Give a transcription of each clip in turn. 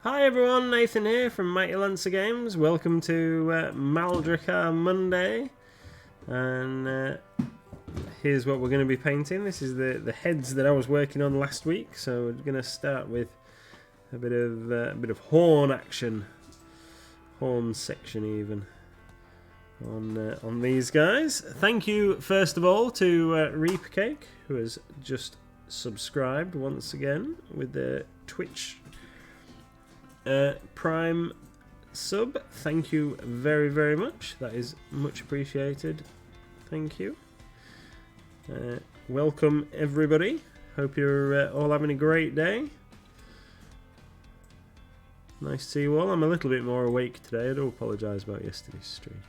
Hi everyone, Nathan here from Mighty Lancer Games. Welcome to Maal Drakar Monday. And here's what we're going to be painting. This is the heads that I was working on last week. So we're going to start with a bit of horn action, horn section even on these guys. Thank you first of all to Reaper Cake, who has just subscribed once again with the Twitch Prime sub. Thank you very much. That is much appreciated. Thank you. Welcome everybody. Hope you're all having a great day. Nice to see you all. I'm a little bit more awake today. I do apologise about yesterday's stream.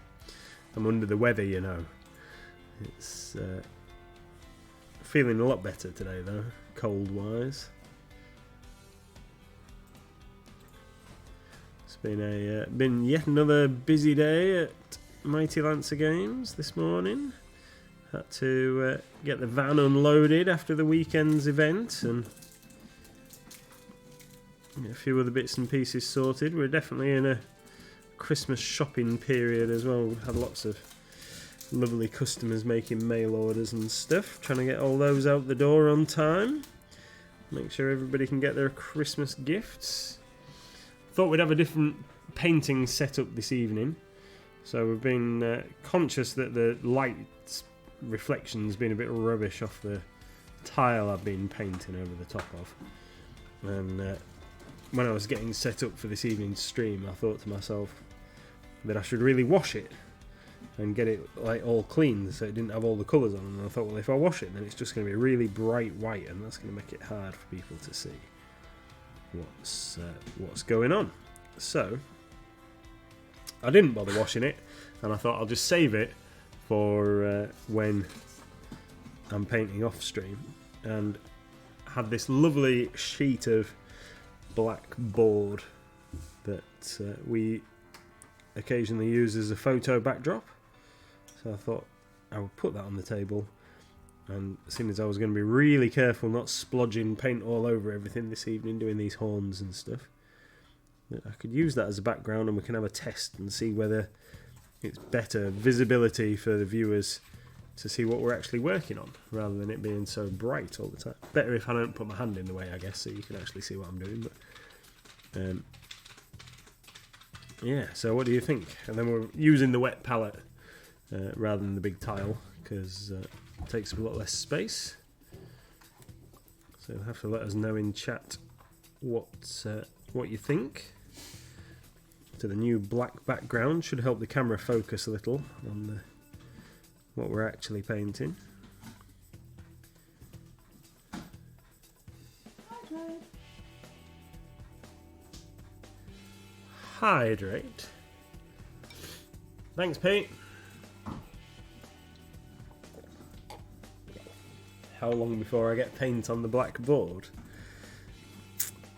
I'm under the weather, you know. It's feeling a lot better today though, cold wise. Been yet another busy day at Mighty Lancer Games this morning. Had to get the van unloaded after the weekend's event and a few other bits and pieces sorted. We're definitely in a Christmas shopping period as well. We've had lots of lovely customers making mail orders and stuff, trying to get all those out the door on time. Make sure everybody can get their Christmas gifts. Thought we'd have a different painting setup this evening, so we've been conscious that the light reflection's been a bit rubbish off the tile I've been painting over the top of. And when I was getting set up for this evening's stream, I thought to myself that I should really wash it and get it like all clean so it didn't have all the colours on. And I thought, well, if I wash it, then it's just going to be really bright white, and that's going to make it hard for people to see what's going on. So I didn't bother washing it, and I thought I'll just save it for when I'm painting off stream. And had this lovely sheet of black board that we occasionally use as a photo backdrop, so I thought I would put that on the table. And seeing as I was going to be really careful not splodging paint all over everything this evening doing these horns and stuff, that I could use that as a background and we can have a test and see whether it's better visibility for the viewers to see what we're actually working on rather than it being so bright all the time. Better if I don't put my hand in the way, I guess, so you can actually see what I'm doing. But yeah, so what do you think? And then we're using the wet palette rather than the big tile because it takes up a lot less space. So you'll have to let us know in chat what you think. So the new black background should help the camera focus a little on what we're actually painting. Hydrate. Thanks, Pete. How long before I get paint on the black board?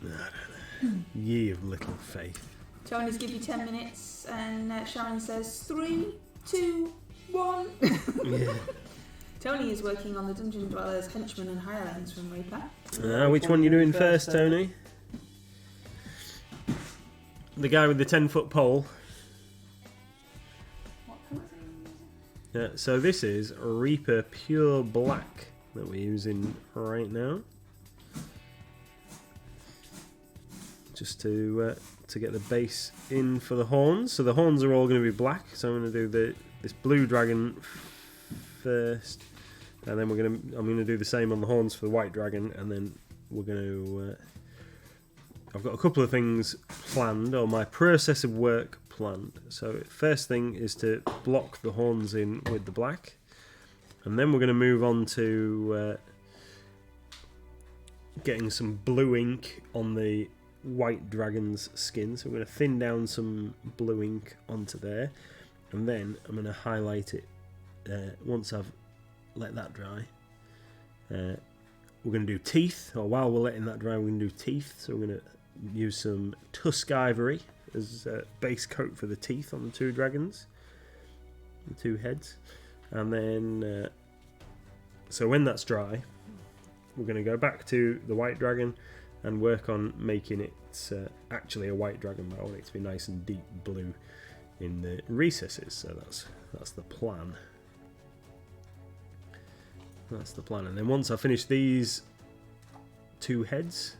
I don't know. Ye of little faith. Tony's give you 10 minutes, and Sharon says 3, 2, 1. Yeah. Tony is working on the Dungeon Dwellers, Henchmen and Hirelings from Reaper. Which one are you doing first, Tony? The guy with the 10-foot pole. What colour are you using? So this is Reaper Pure Black that we're using right now. Just to get the base in for the horns. So the horns are all going to be black. So I'm going to do this blue dragon first, and then I'm going to do the same on the horns for the white dragon, and then we're going to. I've got a couple of things planned, or my process of work planned. So first thing is to block the horns in with the black, and then we're going to move on to getting some blue ink on the white dragon's skin. So we're going to thin down some blue ink onto there, and then I'm going to highlight it once I've let that dry. We're going to do teeth, or while we're letting that dry, we're going to do teeth. So we're going to use some tusk ivory as a base coat for the teeth on the two dragons, the two heads. And then so when that's dry, we're going to go back to the white dragon and work on making it actually a white dragon. But I want it to be nice and deep blue in the recesses, so that's the plan. That's the plan. And then once I finish these 2 heads,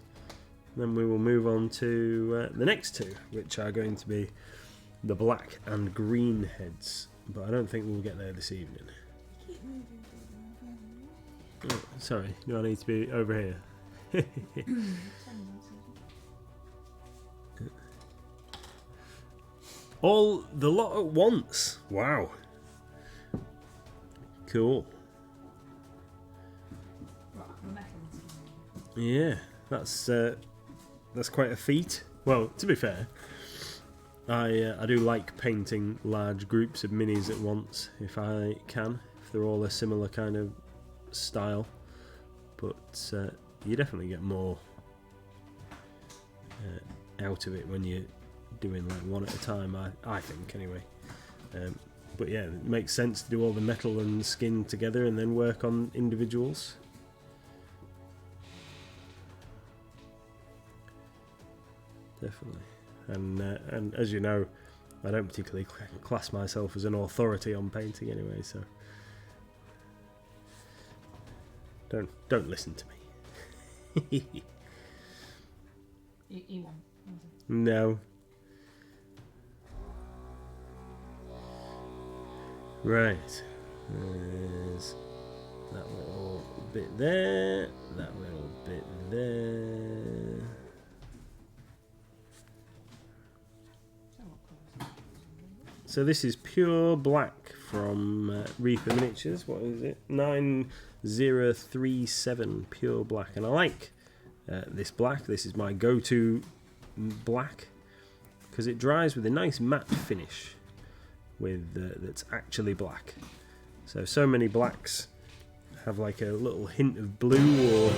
then we will move on to the next 2, which are going to be the black and green heads. But I don't think we'll get there this evening. Oh, sorry, do I need to be over here? All the lot at once. Wow. Cool. Yeah, that's quite a feat. Well, to be fair, I do like painting large groups of minis at once if I can, if they're all a similar kind of style. But you definitely get more out of it when you're doing like one at a time. I think anyway. But yeah, it makes sense to do all the metal and skin together and then work on individuals. Definitely. And as you know, I don't particularly class myself as an authority on painting anyway, so don't listen to me. You won't. No. Right. There's that little bit there, that little bit there. So this is pure black from Reaper Miniatures. What is it? 9037 pure black. And I like this black. This is my go-to black because it dries with a nice matte finish with that's actually black. So many blacks have like a little hint of blue or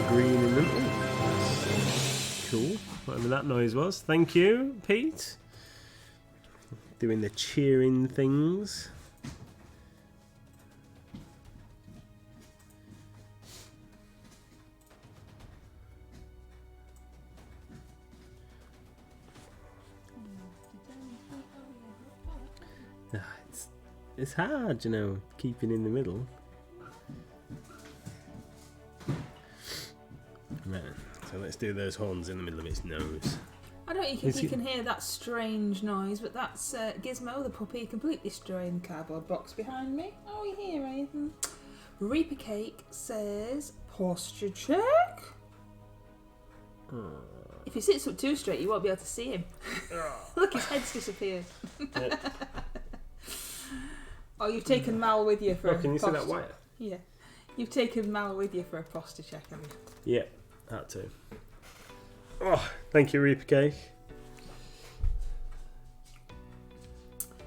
green in them. Ooh, cool. Whatever that noise was. Thank you, Pete. Doing the cheering things. It's hard, you know, keeping in the middle. Right, so let's do those horns in the middle of its nose. I don't know if you can hear that strange noise, but that's Gizmo, the puppy, completely destroying the cardboard box behind me. Oh, you hear anything? Reaper Cake says, posture check. If he sits up too straight, you won't be able to see him. Look, his head's disappeared. Oh, you've taken Mal with you for a can you see that wire? Yeah. You've taken Mal with you for a posture check, haven't you? Yeah, that too. Oh, thank you, Reaper Cake.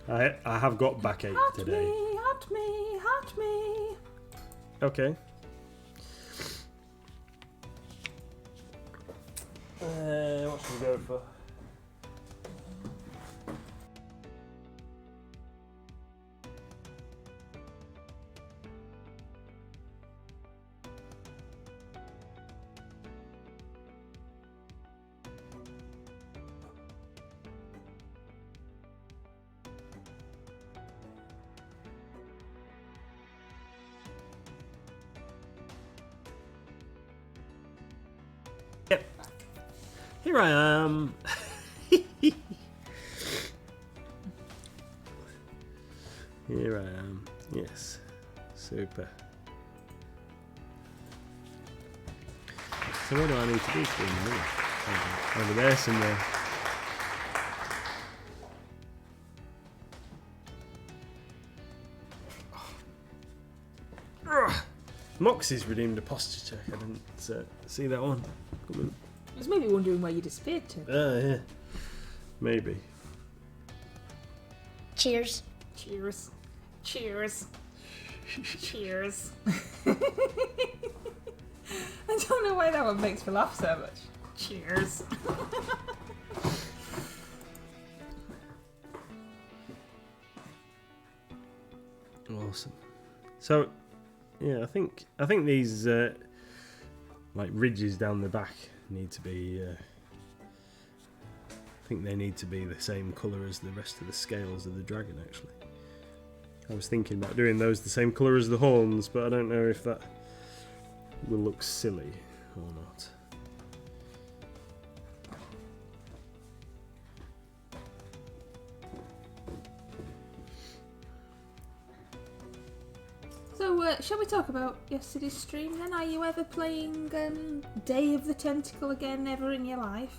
I have got backache today. At me. Okay. What should we go for? Yep. Here I am. Here I am. Yes. Super. So what do I need to do for in the middle? Over there somewhere. Moxie's redeemed a posture check. I didn't see that one. I was maybe wondering where you disappeared to. Yeah. Maybe. Cheers. Cheers. Cheers. Cheers. I don't know why that one makes me laugh so much. Cheers. Awesome. So, yeah, I think these. Well, like ridges down the back need to be. I think they need to be the same colour as the rest of the scales of the dragon. Actually, I was thinking about doing those the same colour as the horns, but I don't know if that will look silly or not. So, shall we talk about yesterday's stream then? Are you ever playing Day of the Tentacle again, ever in your life?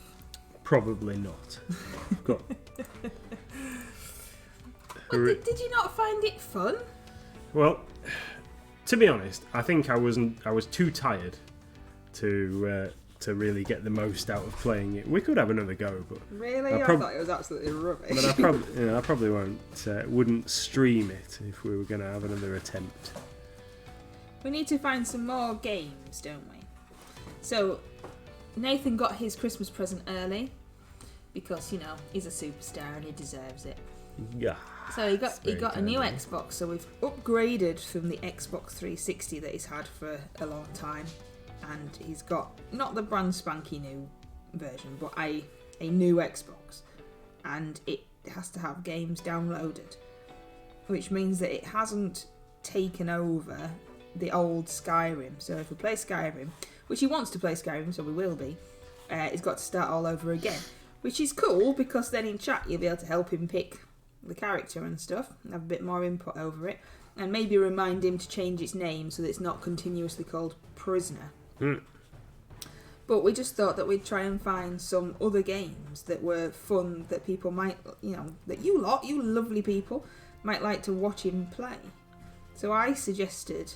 Probably not. Got Well, did you not find it fun? Well, to be honest, I think I was too tired to really get the most out of playing it. We could have another go, but really, I thought it was absolutely rubbish. But I probably wouldn't stream it if we were going to have another attempt. We need to find some more games, don't we? So, Nathan got his Christmas present early because, you know, he's a superstar and he deserves it. Yeah. So he got a new Xbox, so we've upgraded from the Xbox 360 that he's had for a long time, and he's got not the brand spanky new version, but a new Xbox, and it has to have games downloaded, which means that it hasn't taken over the old Skyrim. So if we play Skyrim, which he wants to play Skyrim, so we will be, he's got to start all over again, which is cool because then in chat you'll be able to help him pick the character and stuff, and have a bit more input over it, and maybe remind him to change its name so that it's not continuously called Prisoner. But we just thought that we'd try and find some other games that were fun, that people might, you know, that you lovely people, might like to watch him play. So I suggested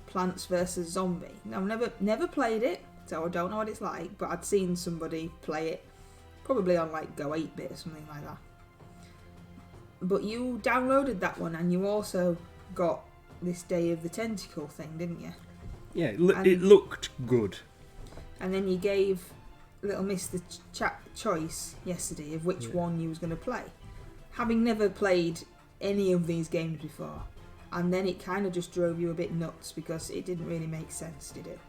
Plants vs Zombie. Now, I've never played it, so I don't know what it's like, but I'd seen somebody play it, probably on like Go 8-bit or something like that. But you downloaded that one, and you also got this Day of the Tentacle thing, didn't you? Yeah, it looked good. And then you gave Little Miss the choice yesterday of which one you was going to play. Having never played any of these games before, and then it kind of just drove you a bit nuts because it didn't really make sense, did it?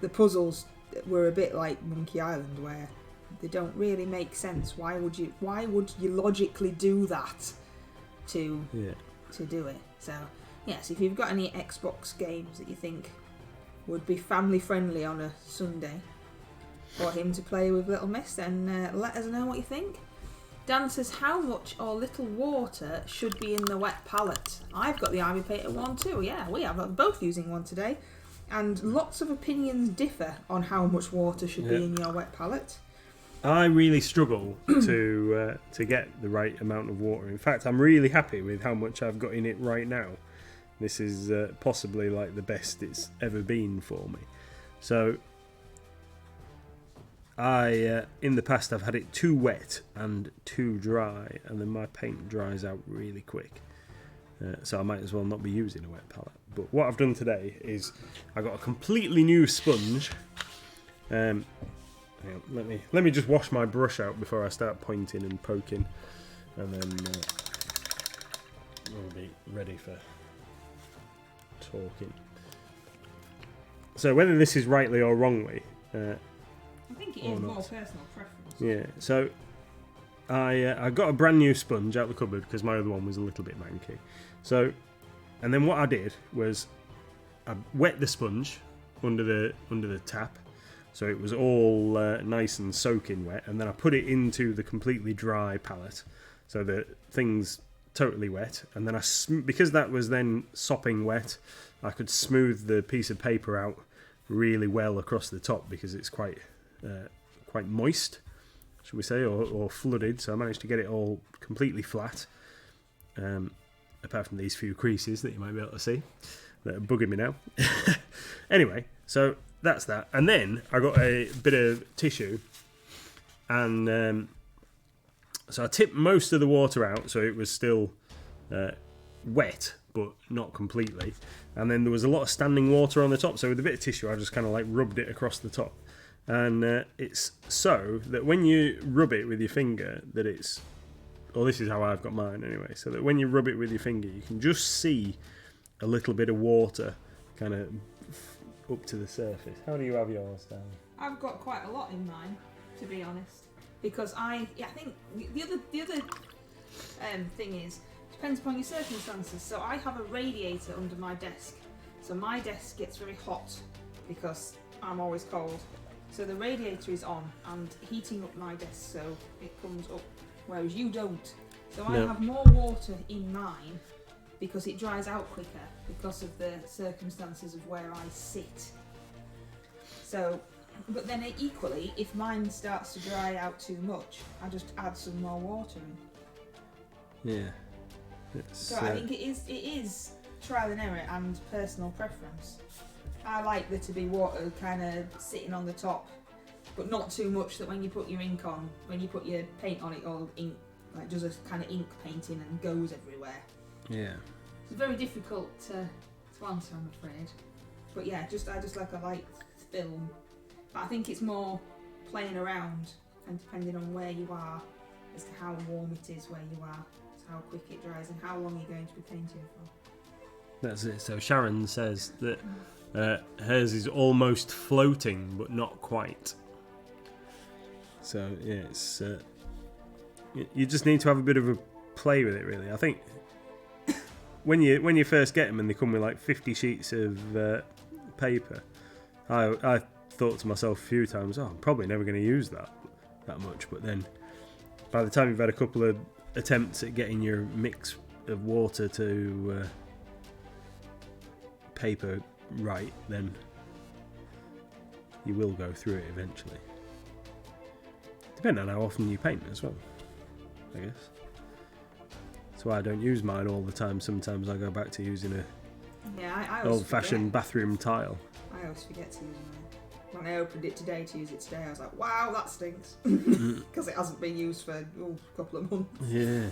The puzzles were a bit like Monkey Island, where they don't really make sense. Why would you logically do that to do it? So yes, if you've got any Xbox games that you think would be family friendly on a Sunday for him to play with Little Miss, then let us know what you think. Dan says, how much or little water should be in the wet palette? I've got the Army Painter one too. Yeah, we are both using one today, and lots of opinions differ on how much water should be in your wet palette. I really struggle to get the right amount of water. In fact, I'm really happy with how much I've got in it right now. This is possibly like the best it's ever been for me. So, in the past I've had it too wet and too dry, and then my paint dries out really quick. So I might as well not be using a wet palette. But what I've done today is I got a completely new sponge. Hang on, let me just wash my brush out before I start pointing and poking, and then we'll be ready for talking. So whether this is rightly or wrongly, I think it is more personal preference. Yeah. So I got a brand new sponge out of the cupboard because my other one was a little bit manky. So, and then what I did was I wet the sponge under the tap, so it was all nice and soaking wet, and then I put it into the completely dry palette, so the thing's totally wet, and then because that was then sopping wet, I could smooth the piece of paper out really well across the top because it's quite moist, should we say, or flooded. So I managed to get it all completely flat, apart from these few creases that you might be able to see that are bugging me now. Anyway, so that's that, and then I got a bit of tissue, and so I tipped most of the water out, so it was still wet, but not completely. And then there was a lot of standing water on the top, so with a bit of tissue, I just kind of like rubbed it across the top. And it's so that when you rub it with your finger, that it's, or this is how I've got mine anyway, so that when you rub it with your finger, you can just see a little bit of water kind of up to the surface. How do you have yours down? I've got quite a lot in mine, to be honest, because I think the other thing is depends upon your circumstances. So I have a radiator under my desk, so my desk gets very hot because I'm always cold. So the radiator is on and heating up my desk, so it comes up, whereas you don't. So I have more water in mine because it dries out quicker because of the circumstances of where I sit. So, but then equally, if mine starts to dry out too much, I just add some more water in. Yeah. So I think it is trial and error and personal preference. I like there to be water kind of sitting on the top, but not too much that when you put your ink on, when you put your paint on, it all ink like does a kind of ink painting and goes everywhere. Yeah. It's very difficult to answer, I'm afraid. But yeah, I just like a light film. But I think it's more playing around and depending on where you are as to how warm it is where you are, how quick it dries, and how long you're going to be painting for. That's it. So Sharon says that hers is almost floating, but not quite. So yeah, it's you just need to have a bit of a play with it, really. I think when you first get them and they come with like 50 sheets of paper, I thought to myself a few times, I'm probably never going to use that much. But then by the time you've had a couple of attempts at getting your mix of water to paper right, then you will go through it eventually. Depending on how often you paint as well, I guess. That's why I don't use mine all the time. Sometimes I go back to using I old-fashioned bathroom tile. I always forget to use mine. When I opened it today to use it today, I was like, wow, that stinks. Because it hasn't been used for a couple of months. Yeah.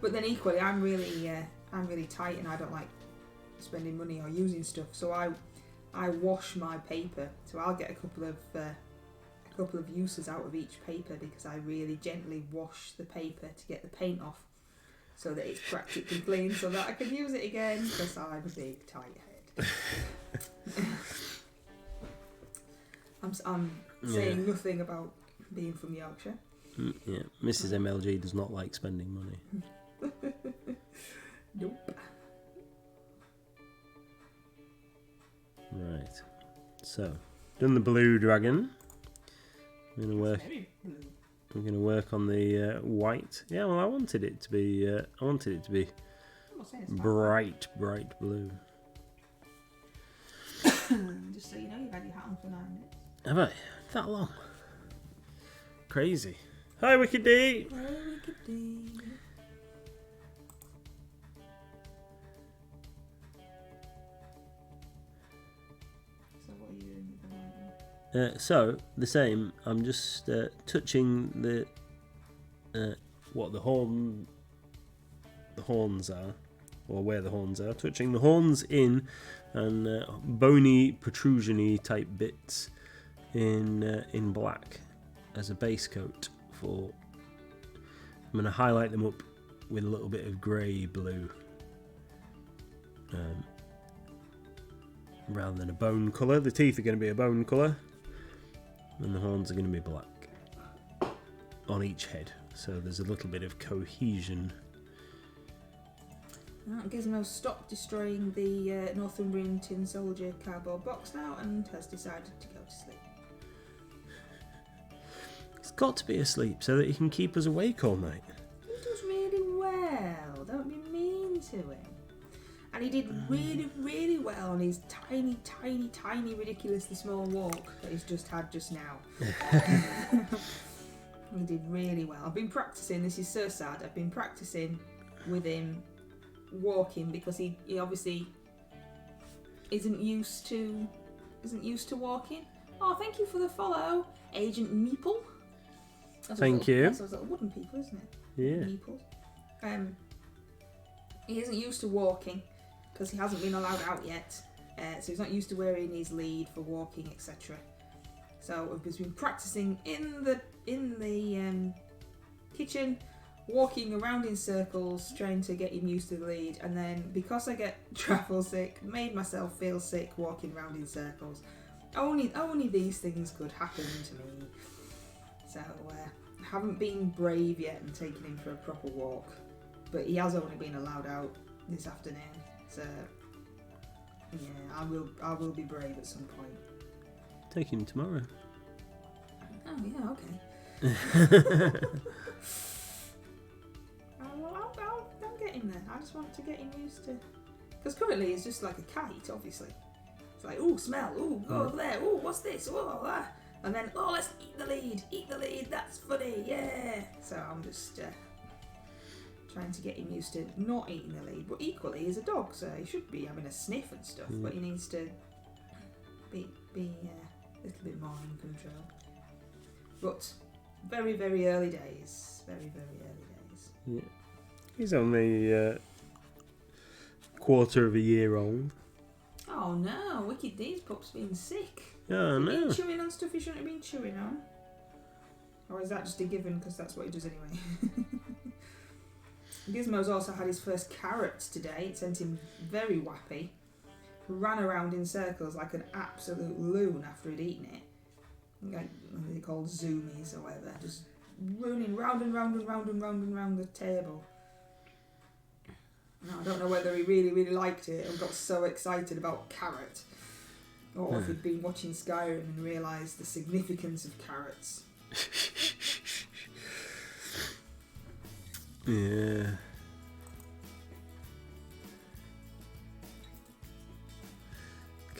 But then equally, I'm really tight and I don't like spending money or using stuff. So I wash my paper. So I'll get a couple of uses out of each paper because I really gently wash the paper to get the paint off so that it's practically clean so that I can use it again because I'm a big tight head. I'm saying nothing about being from Yorkshire. Yeah, Mrs. MLG does not like spending money. Nope. Right. So, done the blue dragon. We're gonna work on the white. Yeah, well, I wanted it to be bright blue. Just so you know, you've had your hat on for 9 minutes. Have I? That long? Crazy. Hi, Wicked D. Hi, Wicked D. So what are you doing with the lighting? So the same. I'm just touching the what the horns are, or where the horns are. Touching the horns in, and bony protrusion-y type bits in black as a base coat. I'm going to highlight them up with a little bit of grey blue, rather than a bone colour. The teeth are going to be a bone colour, and the horns are going to be black on each head, so there's a little bit of cohesion. Gizmo stopped destroying the Northumbrian Tin Soldier cardboard box now and has decided to go to sleep. He's got to be asleep so that he can keep us awake all night. He does really well, don't be mean to him. And he did really, really well on his tiny, tiny, tiny, ridiculously small walk that he's just had just now. He did really well. I've been practicing, this is so sad, I've been practicing with him walking because he obviously isn't used to walking. Oh, thank you for the follow, Agent Meeple. Thank you. That's those little wooden people, isn't it? Yeah. Meeples. He isn't used to walking because he hasn't been allowed out yet, so he's not used to wearing his lead for walking, etc. So I've just been practicing in the kitchen walking around in circles, trying to get him used to the lead, and then because I get travel sick, made myself feel sick walking around in circles. Only these things could happen to me. So I haven't been brave yet and taken him for a proper walk, but he has only been allowed out this afternoon. So yeah, I will be brave at some point. Take him tomorrow. Oh yeah, okay. I'll get him there. I just want to get him used to. Because currently he's just like a kite, obviously. It's like, ooh, smell, ooh, go over there, ooh, what's this, ooh, ah. And then, oh, let's eat the lead, that's funny, yeah. So I'm just trying to get him used to not eating the lead. But equally, he's a dog, so he should be having a sniff and stuff, but he needs to be a little bit more in control. But very, very early days. Very, very early days. Yeah. He's only quarter of a year old. Oh no, wicked, these pups been sick. Oh no. Been chewing on stuff he shouldn't have been chewing on. Or is that just a given because that's what he does anyway? Gizmo's also had his first carrots today. It sent him very wappy. Ran around in circles like an absolute loon after he'd eaten it. Like they're called zoomies or whatever. Just running round and round and round and round and round the table. Now, I don't know whether he really, really liked it and got so excited about carrot, or if he'd been watching Skyrim and realised the significance of carrots. Yeah.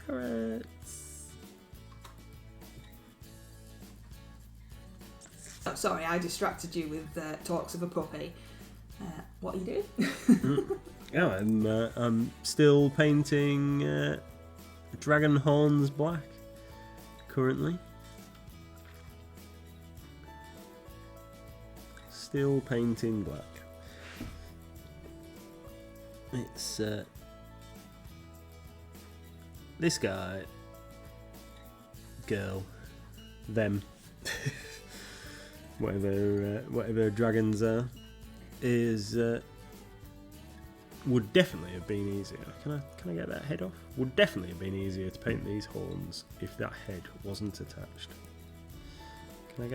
Carrots. Oh, sorry, I distracted you with talks of a puppy. What are you doing? Yeah, I'm still painting dragon horns black currently. Still painting black. It's this guy, girl, them, whatever dragons are, is would definitely have been easier. Can I get that head off? Would definitely have been easier to paint these horns if that head wasn't attached. Can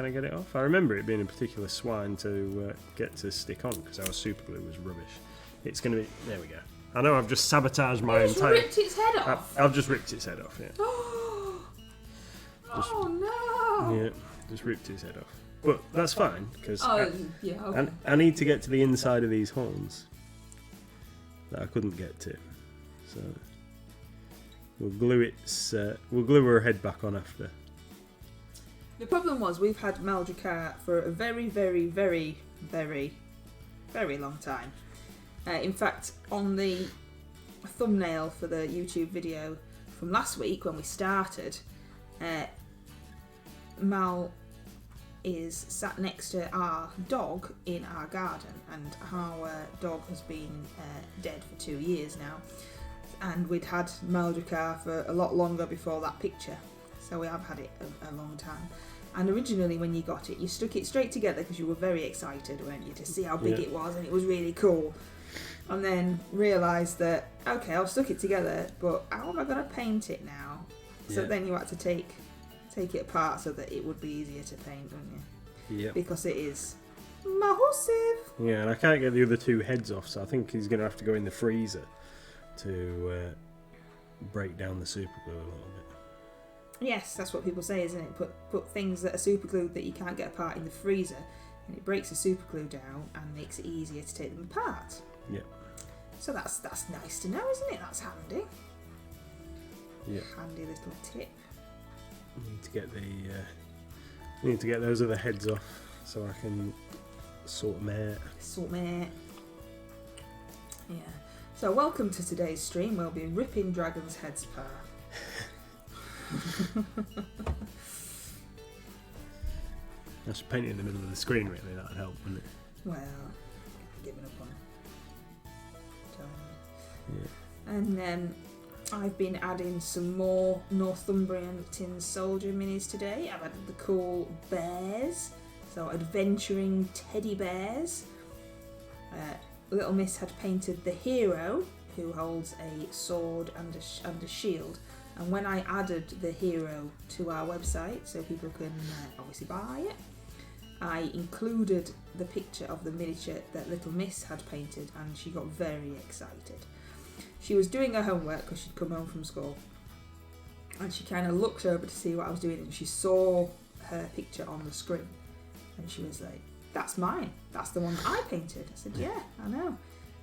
I get it off? I remember it being a particular swine to get to stick on because our super glue was rubbish. It's going to be... There we go. I know I've just sabotaged my entire... ripped its head off? I've just ripped its head off, yeah. Oh no! Yeah, just ripped his head off. But that's fine, because yeah, okay. I need to get to the inside of these horns that I couldn't get to. So we'll glue her head back on after. The problem was we've had Ma'al Drakar for a very, very, very, very, very long time. In fact, on the thumbnail for the YouTube video from last week when we started, Mal is sat next to our dog in our garden, and our dog has been dead for 2 years now, and we'd had Maal Drakar for a lot longer before that picture, so we have had it a long time. And originally when you got it, you stuck it straight together because you were very excited, weren't you, to see how big it was, and it was really cool. And then realised that, okay, I've stuck it together, but how am I going to paint it now? So then you had to take it apart so that it would be easier to paint, wouldn't you? Yeah. Because it is massive. Yeah, and I can't get the other two heads off, so I think he's going to have to go in the freezer to break down the super glue a little bit. Yes, that's what people say, isn't it? Put things that are super glued that you can't get apart in the freezer, and it breaks the super glue down and makes it easier to take them apart. Yeah. So that's nice to know, isn't it? That's handy. Yeah. Handy little tip. Need to get those other heads off so I can sort them out. Yeah. So welcome to today's stream. We'll be ripping dragons' heads apart. I should paint it in the middle of the screen, really. That'd help, wouldn't it? Well, I've given up on it. Yeah. And then I've been adding some more Northumbrian Tin Soldier minis today. I've added the cool bears. So adventuring teddy bears. Little Miss had painted the hero, who holds a sword and a shield. And when I added the hero to our website, so people can obviously buy it, I included the picture of the miniature that Little Miss had painted, and she got very excited. She was doing her homework because she'd come home from school, and she kind of looked over to see what I was doing, and she saw her picture on the screen, and she was like, "That's mine. That's the one that I painted." I said, "Yeah, I know."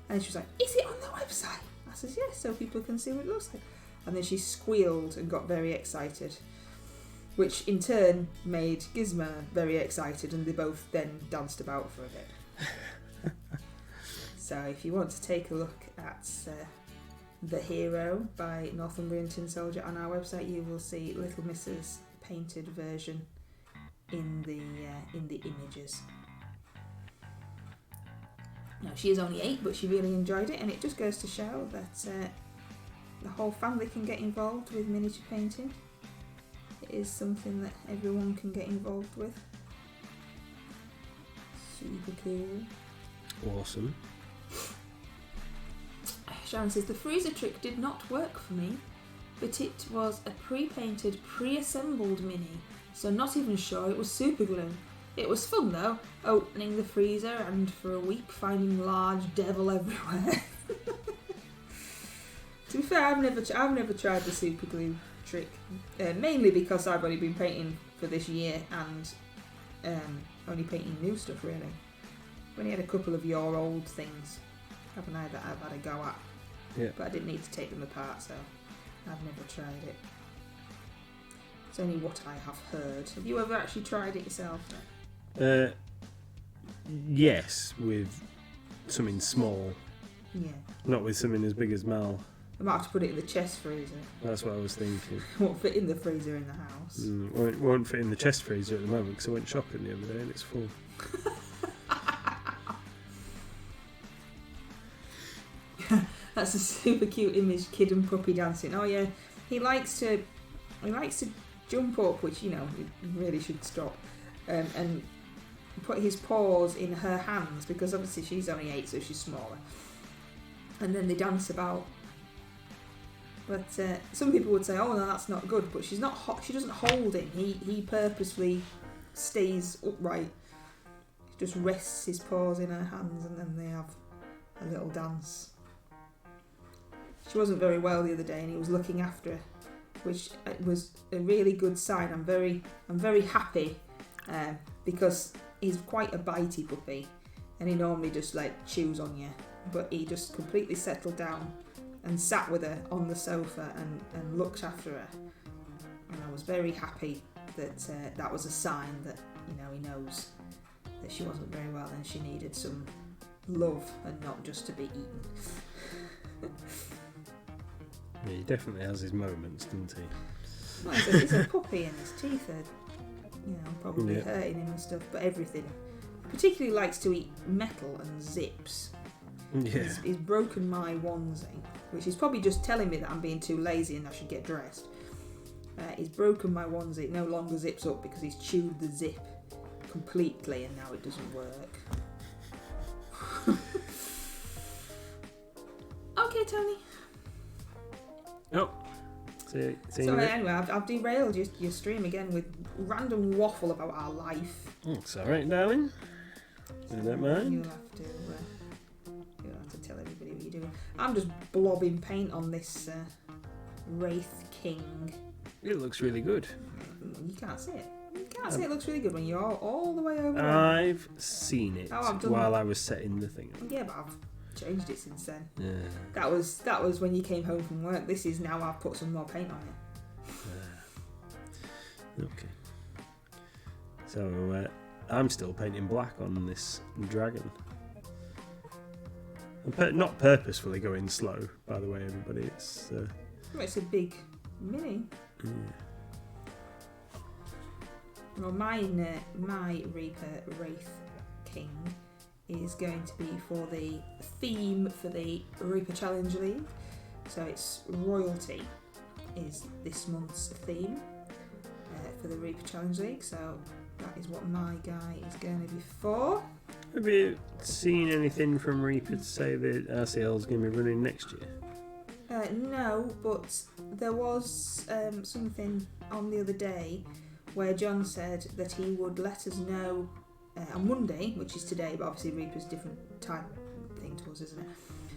And she was like, "Is it on the website?" I said, "Yes, so people can see what it looks like." And then she squealed and got very excited, which in turn made Gizmo very excited, and they both then danced about for a bit. So if you want to take a look at The Hero by Northumbrian Tin Soldier on our website, you will see Little Miss's painted version in the images. Now, she is only 8, but she really enjoyed it, and it just goes to show that the whole family can get involved with miniature painting. It is something that everyone can get involved with. Super cool. Awesome. Sharon says, the freezer trick did not work for me, but it was a pre-painted, pre-assembled mini, so not even sure it was super glue. It was fun though, opening the freezer and for a week finding large devil everywhere. To be fair, I've never tried the super glue trick, mainly because I've only been painting for this year and only painting new stuff really. I've only had a couple of your old things, haven't I, that I've had a go at. Yeah. But I didn't need to take them apart, so I've never tried it. It's only what I have heard. Have you ever actually tried it yourself? Yes, with something small. Yeah. Not with something as big as Mal. I might have to put it in the chest freezer. That's what I was thinking. Won't fit in the freezer in the house. Won't fit in the chest freezer at the moment because I went shopping the other day and it's full. That's a super cute image, kid and puppy dancing. Oh yeah, he likes to jump up, which you know he really should stop, and put his paws in her hands because obviously she's only 8, so she's smaller. And then they dance about. But some people would say, "Oh no, that's not good." But she's not. She doesn't hold him. He purposely stays upright. He just rests his paws in her hands, and then they have a little dance. She wasn't very well the other day, and he was looking after her, which was a really good sign. I'm very happy because he's quite a bitey puppy, and he normally just like chews on you, but he just completely settled down and sat with her on the sofa and looked after her, and I was very happy that that was a sign that he knows that she wasn't very well and she needed some love and not just to be eaten. Yeah, he definitely has his moments, doesn't he? Well, he's a puppy and his teeth are, probably hurting him and stuff, but everything. Particularly likes to eat metal and zips. Yeah. He's broken my onesie, which is probably just telling me that I'm being too lazy and I should get dressed. He's broken my onesie. It no longer zips up because he's chewed the zip completely and now it doesn't work. Okay, Tony. Oh. See Sorry, anyway, I've derailed your stream again with random waffle about our life. It's alright, darling. I don't mind. You'll have to tell everybody what you're doing. I'm just blobbing paint on this Wraith King. It looks really good. You can't see it. You can't see it looks really good when you're all the way over there. I've seen it while I was setting the thing up. Yeah, but I've changed it since then. Yeah. That was when you came home from work. This is now I've put some more paint on it. Okay. So I'm still painting black on this dragon. I'm not purposefully going slow, by the way, everybody. It's a big mini. Yeah. Well, my Reaper Wraith King is going to be for the theme for the Reaper Challenge League. So it's royalty is this month's theme for the Reaper Challenge League. So that is what my guy is going to be for. Have you seen anything from Reaper to say that RCL is going to be running next year? No, but there was something on the other day where John said that he would let us know on Monday, which is today, but obviously Reaper's different time thing to us, isn't it?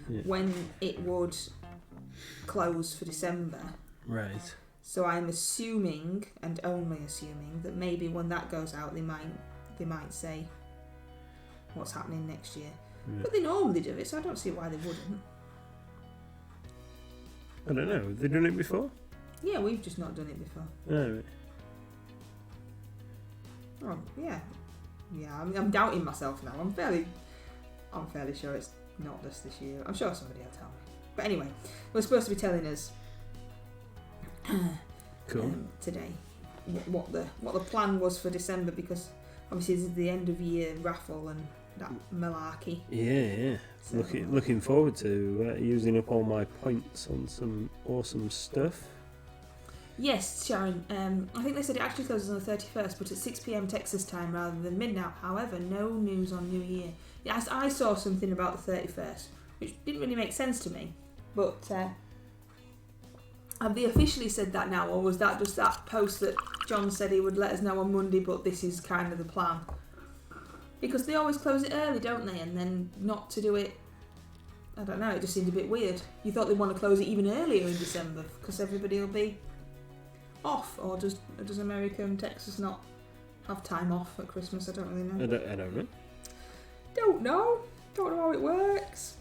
Yeah. When it would close for December. Right. So I'm assuming, and only assuming, that maybe when that goes out, they might say what's happening next year. Yeah. But they normally do it, so I don't see why they wouldn't. I don't know. Have they done it before? Yeah, we've just not done it before. Oh, right. Oh, yeah. Yeah, I'm doubting myself now. I'm fairly sure it's not this year. I'm sure somebody will tell me. But anyway, we're supposed to be telling us Cool. Today what the plan was for December, because obviously this is the end of year raffle and that malarkey. Yeah. So, Looking forward to using up all my points on some awesome stuff. Yes, Sharon. I think they said it actually closes on the 31st, but at 6 p.m. Texas time rather than midnight. However, no news on New Year. Yes, I saw something about the 31st, which didn't really make sense to me. But have they officially said that now, or was that just that post that John said he would let us know on Monday, but this is kind of the plan? Because they always close it early, don't they? And then not to do it, I don't know, it just seemed a bit weird. You thought they'd want to close it even earlier in December, because everybody will be off, or does America and Texas not have time off at Christmas? I don't really know. I don't know. Don't know how it works.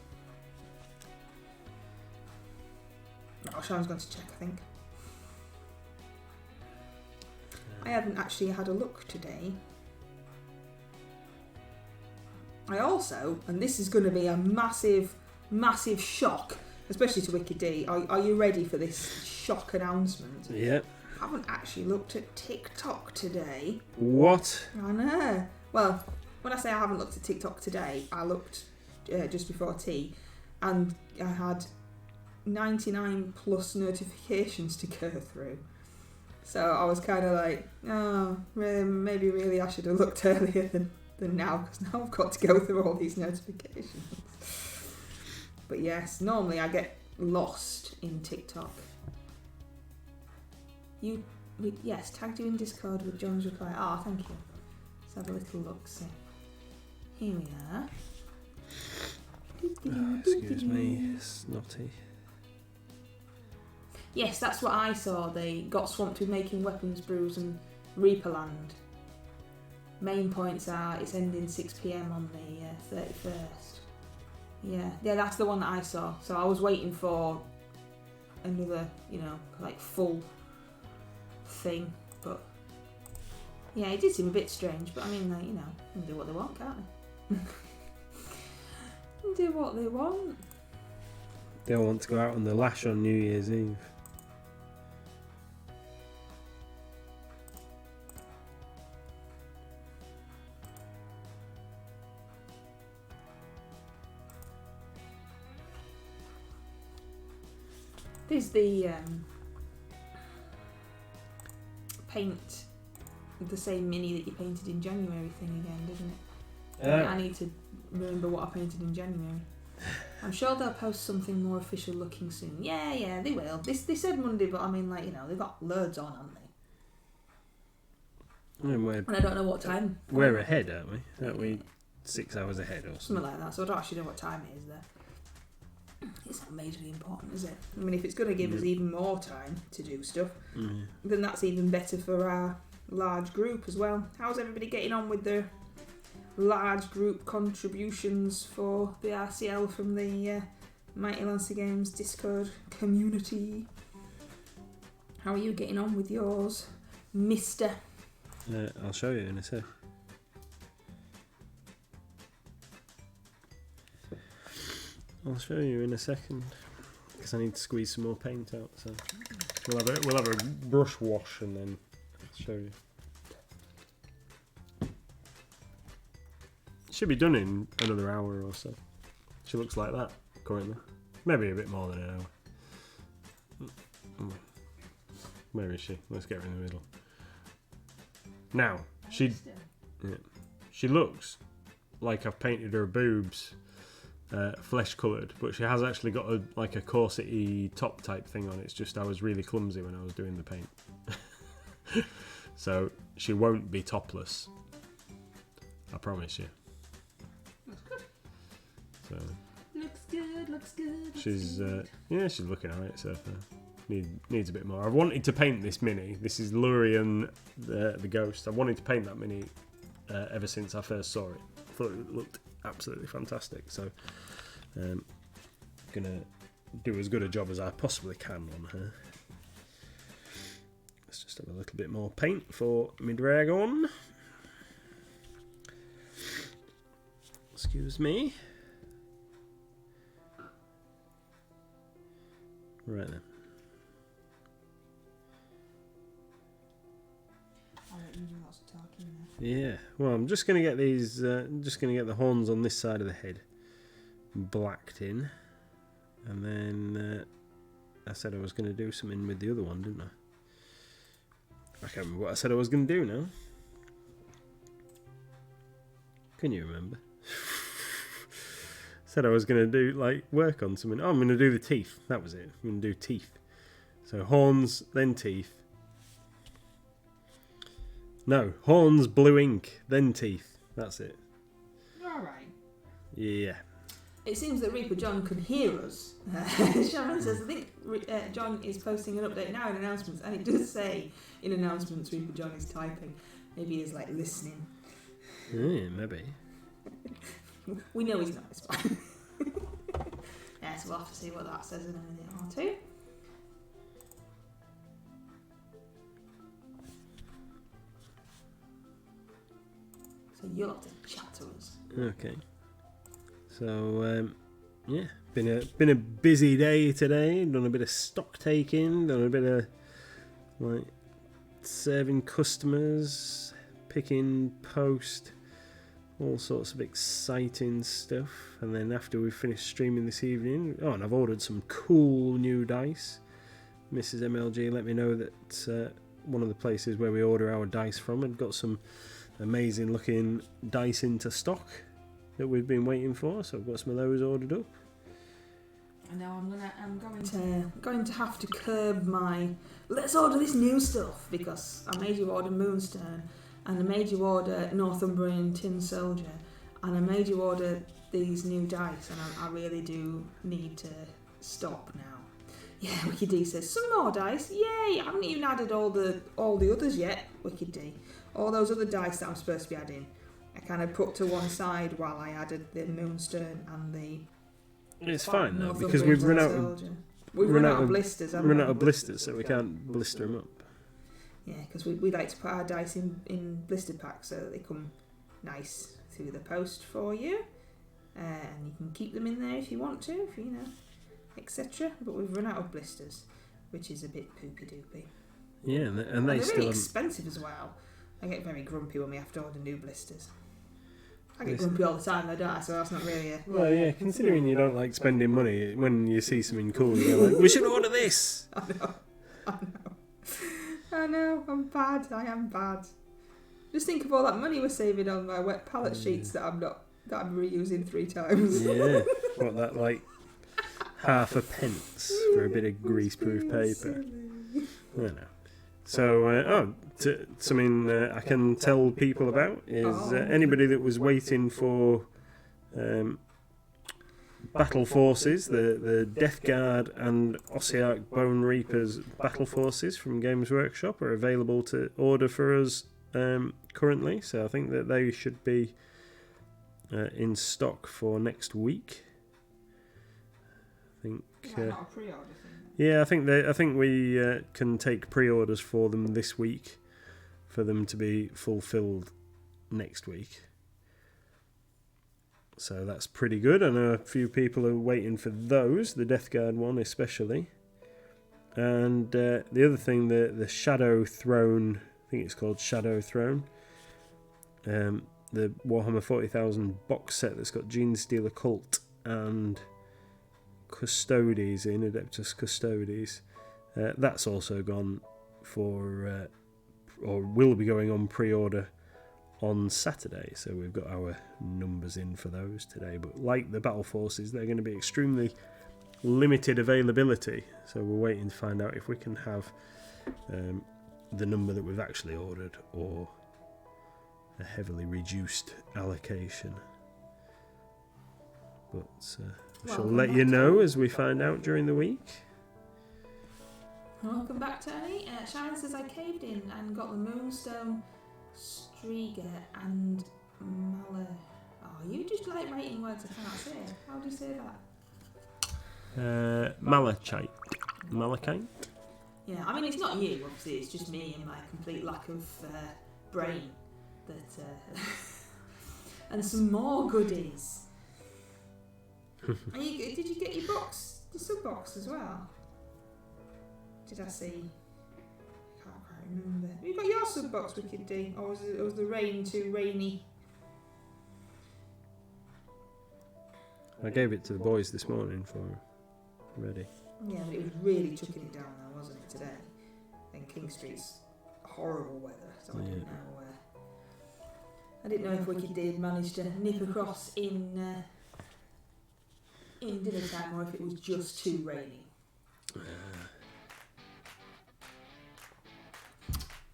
Oh, Sharon's going to check, I think. I haven't actually had a look today. I also, and this is going to be a massive shock, especially to Wicked D. Are you ready for this shock announcement? Yep. I haven't actually looked at TikTok today. What? I know. Well, when I say I haven't looked at TikTok today, I looked just before tea, and I had 99 plus notifications to go through. So I was kind of like, oh, maybe really I should have looked earlier than now, because now I've got to go through all these notifications. But yes, normally I get lost in TikTok. Yes, tagged you in Discord with John's reply. Ah, thank you. Let's have a little look. See. Here we are. Excuse me, snotty. Yes, that's what I saw. They got swamped with making weapons brews and Reaperland. Main points are it's ending 6 p.m. on the 31st. Yeah, that's the one that I saw. So I was waiting for another, like full thing. But yeah, it did seem a bit strange. But I mean, like, they can do what they want, can't they? Do what they want. They all want to go out on the lash on New Year's Eve. There's the paint the same mini that you painted in January thing again, doesn't it? I need to remember what I painted in January. I'm sure they'll post something more official looking soon. Yeah, they will. They said Monday, but I mean, like, they've got loads on, haven't they? And I don't know what time. We're ahead, aren't we? Aren't we 6 hours ahead or something like that? So I don't actually know what time it is there. It's not majorly important, is it? I mean, if it's going to give us even more time to do stuff, then that's even better for our large group as well. How's everybody getting on with their large group contributions for the RCL from the Mighty Lancer Games Discord community? How are you getting on with yours, Mister? I'll show you in a sec. I'll show you in a second, because I need to squeeze some more paint out. So we'll have a brush wash and then I'll show you. Should be done in another hour or so. She looks like that currently. Maybe a bit more than an hour. Where is she? Let's get her in the middle. Now, She looks like I've painted her boobs flesh coloured, but she has actually got a corset-y top type thing on. It's just I was really clumsy when I was doing the paint. So she won't be topless. I promise you. Looks good. So Looks good. she's she's looking alright so far. Needs a bit more. I wanted to paint this mini. This is Lurian the Ghost. I wanted to paint that mini ever since I first saw it. I thought it looked absolutely fantastic. So gonna do as good a job as I possibly can on her. Let's just have a little bit more paint for my dragon. Excuse me. Right then. I'll let you do lots of talking there. Yeah. Well, I'm just gonna get these. Just gonna get the horns on this side of the head blacked in, and then I said I was gonna do something with the other one, didn't I? I can't remember what I said I was gonna do now. Can you remember? Said I was going to do work on something. Oh, I'm going to do the teeth. That was it. I'm going to do teeth. So horns, then teeth. No, horns, blue ink, then teeth. That's it. Alright. Yeah. It seems that Reaper John can hear us. Sharon says, I think John is posting an update now in announcements, and it does say in announcements Reaper John is typing. Maybe he's listening. Yeah, maybe. We know he's not, it's fine. Yeah, so we'll have to see what that says in a minute or two. So you'll have to chat to us. Okay. So, yeah, been a busy day today. Done a bit of stock taking, done a bit of serving customers, picking post, all sorts of exciting stuff. And then after we finished streaming this evening, and I've ordered some cool new dice. Mrs. MLG let me know that one of the places where we order our dice from had got some amazing looking dice into stock that we've been waiting for, so I've got some of those ordered up. And now I'm going to have to curb my let's order this new stuff, because I made you order Moonstone, and I made you order Northumbrian Tin Soldier, and I made you order these new dice, and I really do need to stop now. Yeah, Wicked D says, some more dice? Yay! I haven't even added all the others yet, Wicked D. All those other dice that I'm supposed to be adding, I kind of put to one side while I added the Moonstone and the... It's fine though, because we've run out of blisters. We've run out of blisters, so we can't blister them up. Yeah, because we like to put our dice in blister packs so that they come nice through the post for you. And you can keep them in there if you want to, if you know, etc. But we've run out of blisters, which is a bit poopy doopy. Yeah, and they're still really expensive as well. I get very grumpy when we have to order new blisters. I get grumpy all the time though, don't I? So that's not really a... Well, yeah, considering you don't like spending money, when you see something cool, you're like, we should order this! I know, I'm bad, I am bad. Just think of all that money we're saving on my wet palette sheets that I'm reusing 3 times. Yeah, what, that half a pence for a bit of greaseproof paper. I know. So, something I can tell people about is anybody that was waiting for battle forces, the Death Guard and Ossiarch Bone Reapers battle forces from Games Workshop are available to order for us currently. So I think that they should be in stock for next week. I think. Not a pre-order thing. Yeah, I think we can take pre-orders for them this week, for them to be fulfilled next week. So that's pretty good. I know a few people are waiting for those, the Death Guard one especially. And the other thing, the Shadow Throne, I think it's called Shadow Throne, the Warhammer 40,000 box set that's got Genestealer Occult and Custodes in, Adeptus Custodes. That's also gone for, or will be going on pre-order on Saturday. So we've got our numbers in for those today. But like the battle forces, they're going to be extremely limited availability. So we're waiting to find out if we can have the number that we've actually ordered or a heavily reduced allocation. But we shall let you know as we find out during the week. Welcome back, Tony. Sharon says I caved in and got the Moonstone, Striga and Mala. Oh, you just like writing words I cannot say. How do you say that? Malachite. Malachite? Yeah, I mean, it's not you, obviously, it's just me and my complete lack of brain. That and some more goodies. Did you get your box, your sub box as well? Did I see? I can't quite remember. You got your sub box, Wicked D, or was the rain too rainy? I gave it to the boys this morning for ready. Yeah, but it was really chucking it down now, wasn't it, today? And King Street's horrible weather, so I didn't know. I didn't know if Wicked D had managed to nip across in dinner time or if it was just too rainy.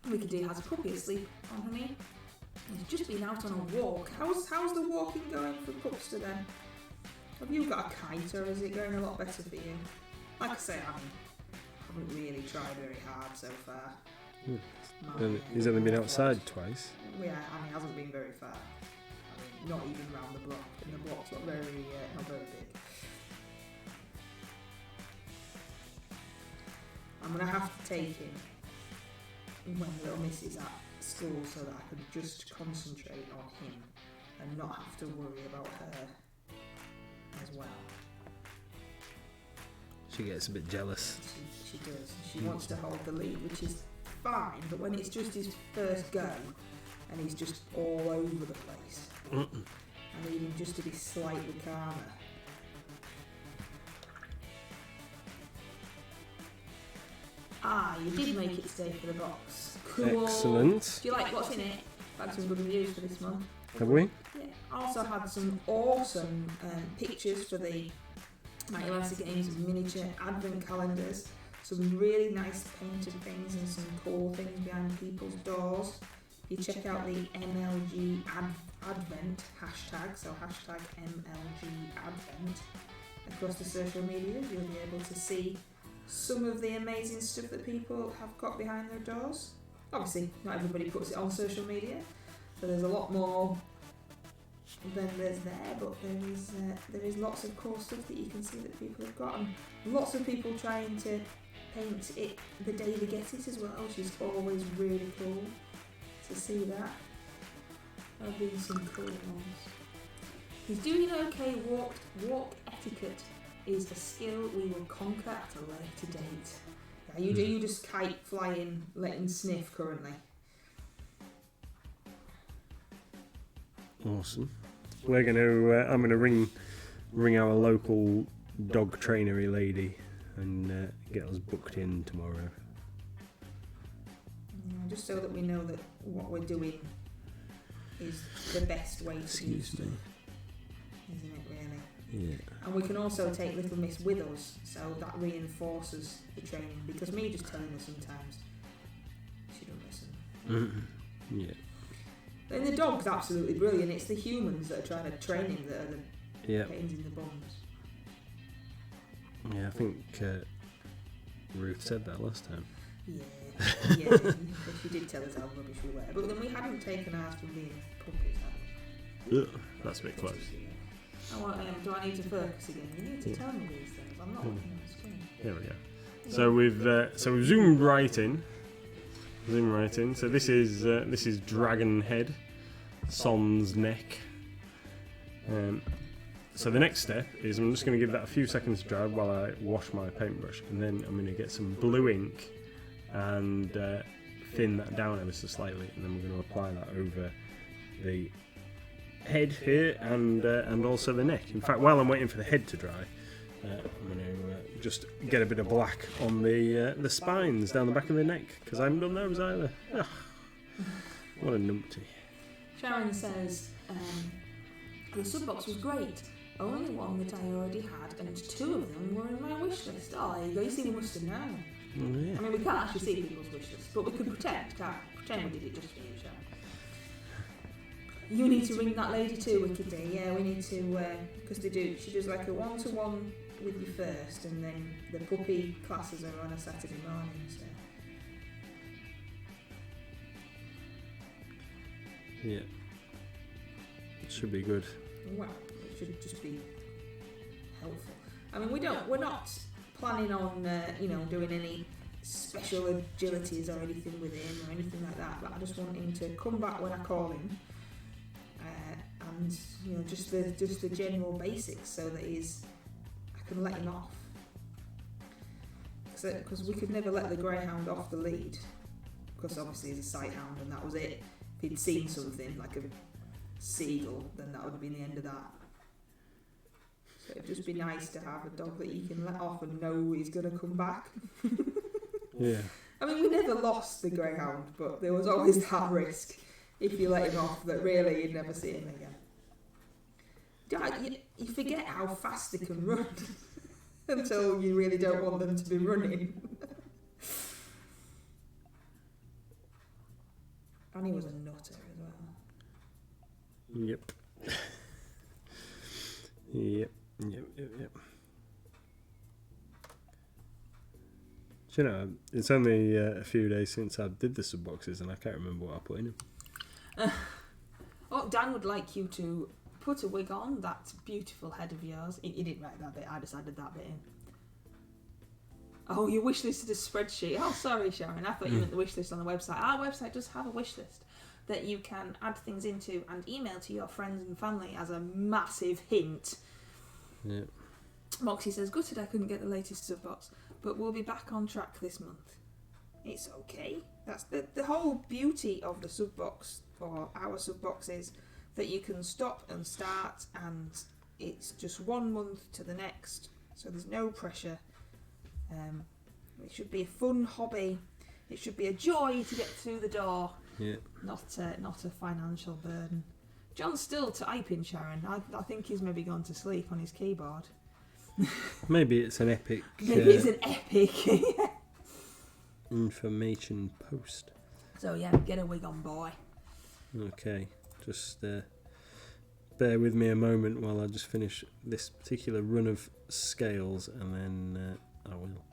Wicked D has a puppy asleep on her knee. He's just been out on a walk. How's the walking going for Pupster then? Have you got a kite or is it going a lot better for you? Like I say, I haven't really tried very hard so far. And he's only been outside twice. Yeah, and he hasn't been very far. I mean, not even round the block, and the block's not very big. I'm going to have to take him when little Miss is at school so that I can just concentrate on him and not have to worry about her as well. She gets a bit jealous. She does. She wants to hold the lead, which is fine, but when it's just his first go and he's just all over the place, I need him just to be slightly calmer. You did make it today for the box. Cool. Excellent. Do you like what's in it? Had some good reviews for this month. Have we? Yeah. Also had some awesome pictures for the Mighty Lancer Games miniature advent calendars. Some really nice painted things and some cool things behind people's doors. If you check out the MLG Advent hashtag, so hashtag MLG Advent, across the social media, you'll be able to see some of the amazing stuff that people have got behind their doors. Obviously, not everybody puts it on social media, so there's a lot more than there's there, but there is lots of cool stuff that you can see that people have got, and lots of people trying to paint it the day they get it as well, which is always really cool to see that. There have been some cool ones. He's doing okay. Walk etiquette is a skill we will conquer at a later date. Yeah, you just kite flying, letting sniff currently. Awesome. We're gonna. I'm gonna ring our local dog trainery lady and get us booked in tomorrow. Yeah, just so that we know that what we're doing is the best way to do stuff. Isn't it really? Yeah. And we can also take Little Miss with us, so that reinforces the training. Because me just telling her sometimes, she don't listen. Yeah. And the dog's absolutely brilliant. It's the humans that are trying to train him that are the pains in the bums. Yeah, I think Ruth said that last time. Yeah. She did tell us how rubbish we were. But then we hadn't taken ours from being puppies, had we? That's a bit close. Do I need to focus again? You need to tell me these things. I'm not looking at the screen. There we go. So we've zoomed right in. So this is Dragon Head, Son's neck. So the next step is I'm just going to give that a few seconds to dry while I wash my paintbrush, and then I'm going to get some blue ink and thin that down ever so slightly, and then we're going to apply that over the head here and also the neck. In fact, while I'm waiting for the head to dry, I'm going to just get a bit of black on the spines down the back of the neck, because I haven't done those either. Ugh. What a numpty. Sharon says, the sub-box was great. Only one that I already had, and 2 of them were in my wish list. Oh, there you go. You see, we must have known. Yeah. I mean, we can't actually see people's wish lists, but we could pretend, can't we? Pretend we did it just for you, Sharon. You need to ring that lady too, Wicked D. Yeah, we need to, because she does like a 1-to-1 with you first, and then the puppy classes are on a Saturday morning, so. Yeah. It should be good. Well, it should just be helpful. I mean, we're not planning on, doing any special agilities or anything with him or anything like that, but I just want him to come back when I call him. And just the general basics, so that I can let him off. Because we could never let the greyhound off the lead, because obviously he's a sight hound, and that was it. If he'd seen something like a seagull, then that would have been the end of that. So it'd just be nice to have a dog that you can let off and know he's going to come back. Yeah. I mean, we never lost the greyhound, but there was always that risk if you let him off that really you'd never see him again. You forget how fast they can run until you really don't want them to be running. And he was a nutter as well. Yep. Yep. Do you know, it's only a few days since I did the sub boxes, and I can't remember what I put in them. Dan would like you to put a wig on that beautiful head of yours. He didn't write that bit, I just added that bit in. Oh, you wish listed a spreadsheet. Oh, sorry, Sharon. I thought you meant the wish list on the website. Our website does have a wish list that you can add things into and email to your friends and family as a massive hint. Yeah. Moxie says, gutted I couldn't get the latest sub box, but we'll be back on track this month. It's okay. That's the whole beauty of the sub box, or our sub box, is that you can stop and start, and it's just 1 month to the next, so there's no pressure. It should be a fun hobby. It should be a joy to get through the door. Yeah. Not a financial burden. John's still typing, Sharon. I think he's maybe gone to sleep on his keyboard. Maybe it's an epic. Maybe it's an epic information post. So yeah, get a wig on, boy. Okay, just bear with me a moment while I just finish this particular run of scales, and then I will.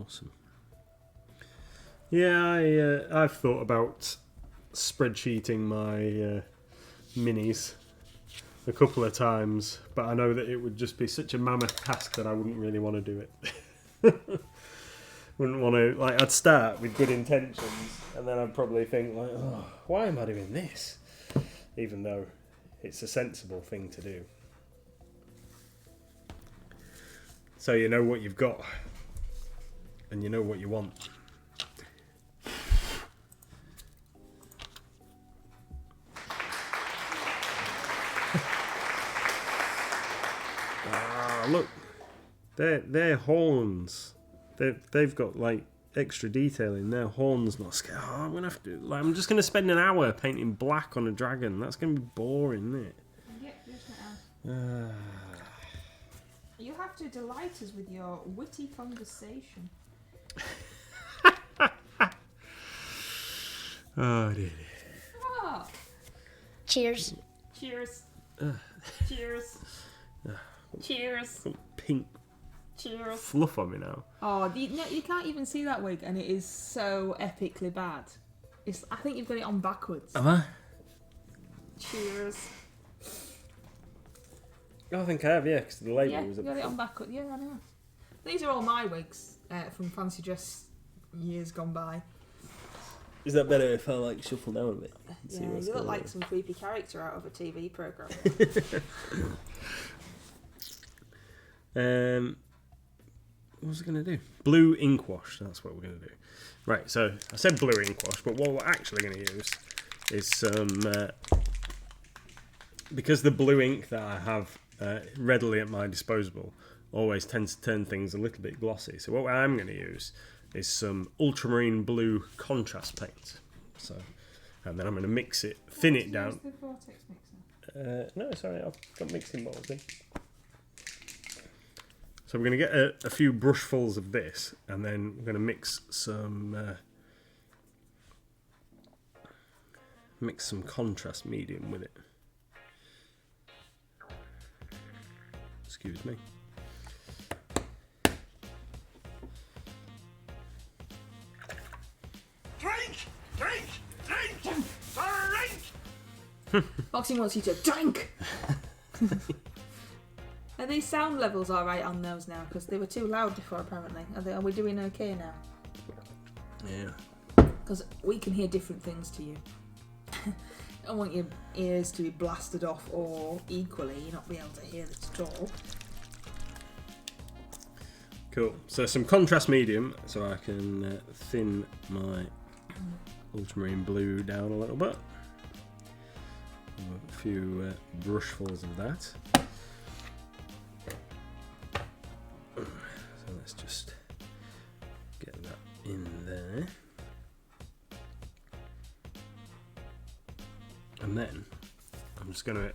Awesome. Yeah, I've thought about spreadsheeting my minis a couple of times, but I know that it would just be such a mammoth task that I wouldn't really want to do it. Wouldn't want to, I'd start with good intentions, and then I'd probably think, oh, why am I doing this? Even though it's a sensible thing to do. So you know what you've got, and you know what you want. Look, their horns. They've got extra detail in their horns. Not scared. Oh, I'm gonna have to. I'm just gonna spend an hour painting black on a dragon. That's gonna be boring, isn't it? Yeah, just you have to delight us with your witty conversation. Oh dear. Oh. Cheers. Cheers. Cheers. Cheers. Pink Cheers. fluff on me now. Oh, you can't even see that wig, and it is so epically bad. I think you've got it on backwards. Am I? Cheers. I think I have, yeah, because the label Yeah, was you got it on backwards. Yeah, I know. These are all my wigs from fancy dress years gone by. Is that better if I shuffle down a bit? Yeah, you look like some creepy character out of a TV programme. What was I going to do? Blue Inkwash, that's what we're going to do. Right, so I said blue Inkwash, but what we're actually going to use is some... because the blue ink that I have readily at my disposal always tends to turn things a little bit glossy. So what I'm going to use is some ultramarine blue contrast paint. So, and then I'm going to mix it, thin it down. The vortex mixer? No, sorry, I've got mixing bowls in. So we're going to get a few brushfuls of this, and then we're going to mix some contrast medium with it. Excuse me. Drink! Boxing wants you to drink! Are these sound levels alright on those now? Because they were too loud before, apparently. Are we doing okay now? Yeah. Because we can hear different things to you. I don't want your ears to be blasted off, or equally, you not be able to hear this at all. Cool. So some contrast medium, so I can thin my ultramarine blue down a little bit. A few brushfuls of that. So let's just get that in there. And then I'm going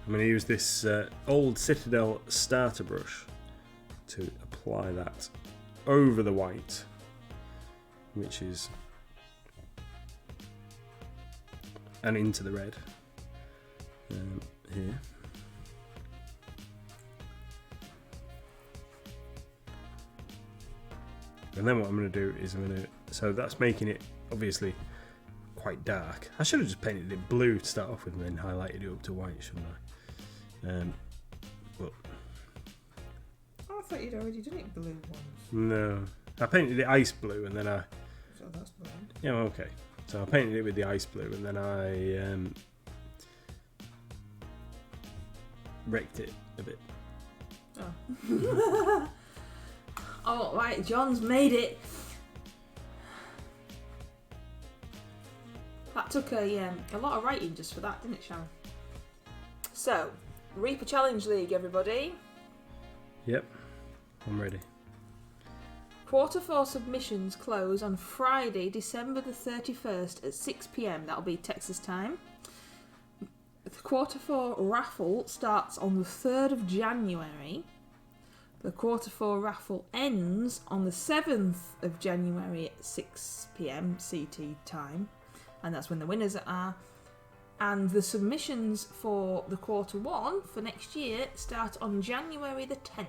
to use this old Citadel starter brush to apply that over the white, which is, and into the red here. And then what I'm going to do is so that's making it obviously quite dark. I should have just painted it blue to start off with and then highlighted it up to white, shouldn't I? But I thought you'd already done it blue once. no, I painted it ice blue and then So that's blind. yeah, okay. So I painted it with the ice blue and then I raked it a bit. Oh. Oh, right, John's made it. That took a lot of writing just for that, didn't it, Sharon? So, Reaper Challenge League, everybody. Yep, I'm ready. Quarter 4 submissions close on Friday, December the 31st at 6 p.m. That'll be Texas time. The Quarter 4 raffle starts on the 3rd of January. The Quarter 4 raffle ends on the 7th of January at 6 p.m. CT time. And that's when the winners are. And the submissions for the Quarter 1 for next year start on January the 10th.